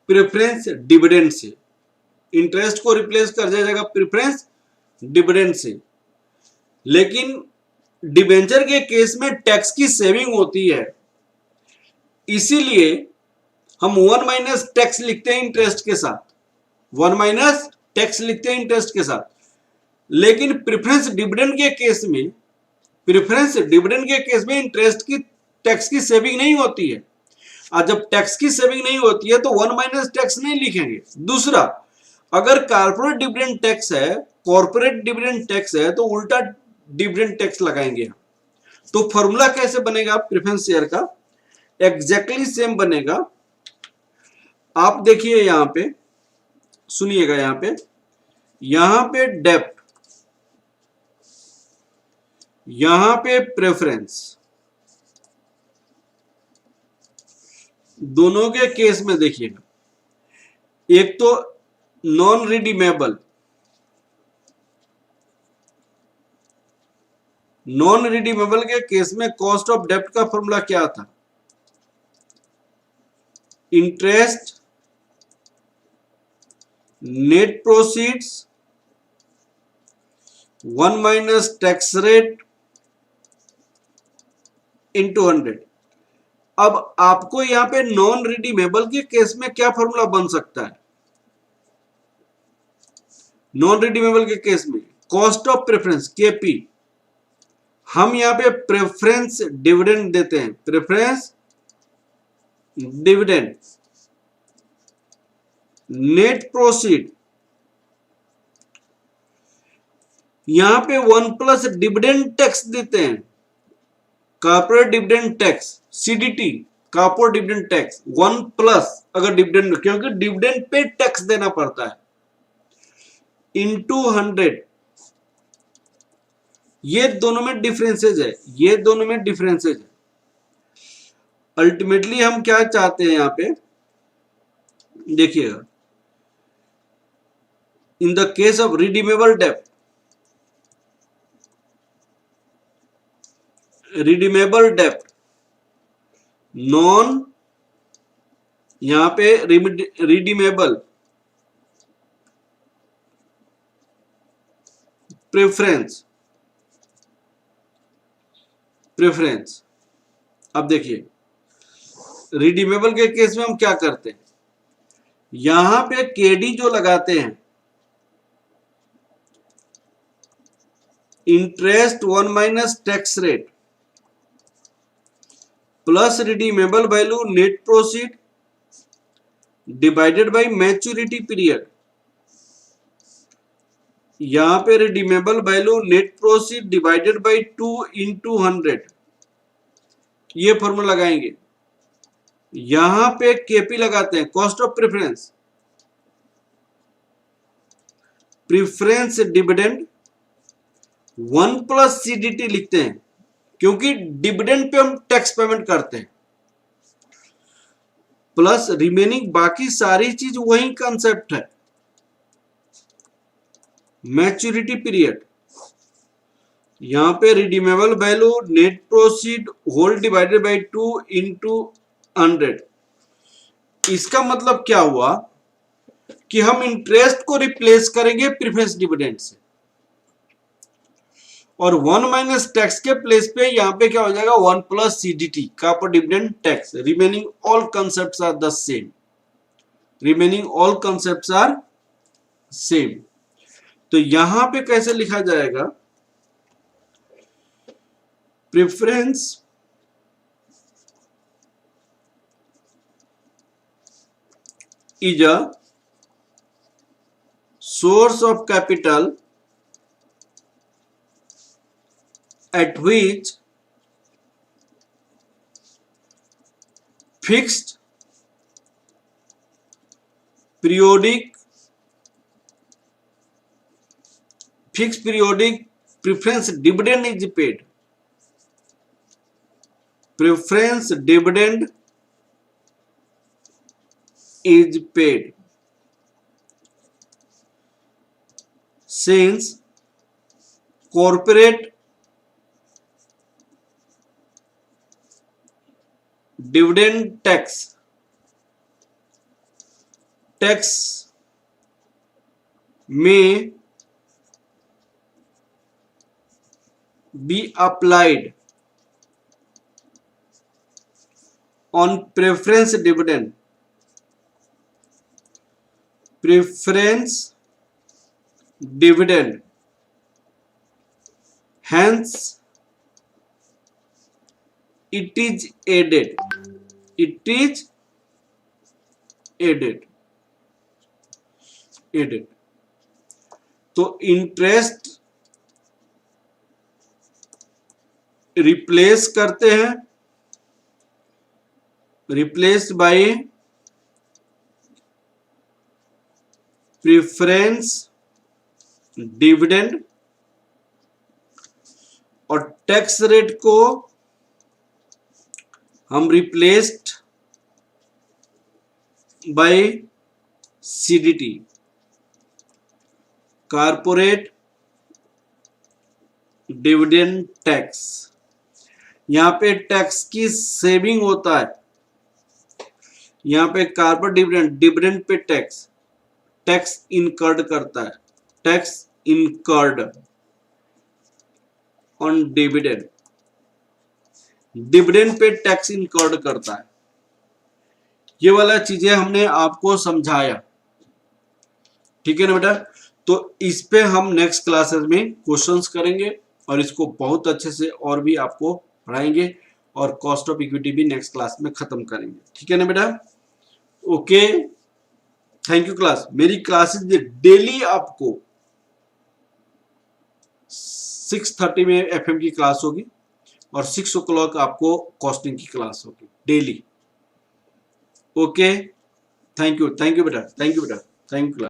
प्रेफरेंस डिविडेंड से। इंटरेस्ट को रिप्लेस कर दिया जाएगा प्रेफरेंस डिविडेंड से। लेकिन डिबेंचर के केस में टैक्स की सेविंग होती है, इसीलिए हम 1 माइनस टैक्स लिखते हैं इंटरेस्ट के साथ। लेकिन प्रेफरेंस डिविडेंड के केस में इंटरेस्ट की टैक्स की सेविंग नहीं होती है, और जब टैक्स की सेविंग नहीं होती है तो 1 माइनस टैक्स नहीं लिखेंगे। दूसरा, अगर कॉर्पोरेट डिविडेंड टैक्स है तो उल्टा डिविडेंड टैक्स लगाएंगे। तो फॉर्मूला कैसे बनेगा प्रेफरेंस शेयर का? एग्जैक्टली सेम बनेगा। आप देखिए यहां पे, सुनिएगा, यहां पे डेप्ट, यहां पे प्रेफरेंस, दोनों के केस में देखिएगा, एक तो नॉन रिडीमेबल, नॉन रिडीमेबल के केस में कॉस्ट ऑफ डेप्ट का फॉर्मूला क्या था? Interest net proceeds 1 minus tax rate into 100। अब आपको यहां पे नॉन रिडीमेबल के केस में क्या फॉर्मूला बन सकता है? नॉन रिडीमेबल के केस में कॉस्ट ऑफ प्रेफरेंस केपी, हम यहां पे प्रेफरेंस डिविडेंड देते हैं, प्रेफरेंस डिविडेंड, नेट प्रोसीड, यहां पे 1 प्लस डिविडेंड टैक्स देते हैं, corporate dividend tax, CDT, corporate dividend tax 1 plus, अगर डिविडेंड, क्योंकि डिविडेंड पे टैक्स देना पड़ता है, इंटू 100। ये दोनों में डिफरेंसेज है, ये दोनों में डिफरेंसेज है। अल्टीमेटली हम क्या चाहते हैं यहां पे देखिएगा, in the case of redeemable डेप्ट, रिडीमेबल डेप्ट, नॉन, यहां पे रिडीमेबल प्रेफरेंस, प्रेफरेंस। अब देखिए रिडीमेबल के केस में हम क्या करते हैं, यहां पे केडी जो लगाते हैं, interest 1 minus tax rate plus redeemable value net proceed divided bye maturity period, यहां पे redeemable value net proceed divided by 2 into 100, ये फॉर्मूला लगाएंगे। यहां पे केपी लगाते हैं, cost of preference, preference dividend 1 plus CDT लिखते हैं, क्योंकि डिविडेंड पे हम टैक्स पेमेंट करते हैं, प्लस रिमेनिंग बाकी सारी चीज वही कंसेप्ट है, मैच्योरिटी पीरियड, यहां पे redeemable value net proceed whole divided by 2 into 100। इसका मतलब क्या हुआ कि हम इंटरेस्ट को रिप्लेस करेंगे प्रेफरेंस डिविडेंड से, और 1 माइनस टैक्स के प्लेस पे यहां पे क्या हो जाएगा 1 plus CDT corporate dividend tax, remaining all concepts are the same, remaining all concepts are same. तो यहां पे कैसे लिखा जाएगा, preference is a source of capital at which fixed periodic preference dividend is paid, preference dividend is paid since corporate dividend tax may be applied on preference dividend, preference dividend, hence it is added, it is added, added। तो interest replace करते हैं, replaced by preference dividend, और tax rate को हम replaced by CDT, corporate dividend tax. यहां पे tax की saving होता है, यहां पे कारपोरेट डिविडेंड, डिविडेंड पे टैक्स, टैक्स इनकर्ड करता है, tax incurred on dividend, dividend पे टैक्स इनकर्ड करता है। ये वाला चीजें हमने आपको समझाया, ठीक है ना बेटा। तो इस पे हम नेक्स्ट क्लासेस में क्वेश्चंस करेंगे और इसको बहुत अच्छे से और भी आपको पढ़ाएंगे, और कॉस्ट ऑफ इक्विटी भी नेक्स्ट क्लास में खत्म करेंगे, ठीक है ना बेटा। Okay, thank you class. मेरी क्लासेस डेली आपको 6:30 में एफएम की क्लास होगी और 6 o'clock आपको कॉस्टिंग की क्लास होगी डेली। ओके, थैंक यू बेटा, थैंक यू बेटा, थैंक यू क्लास।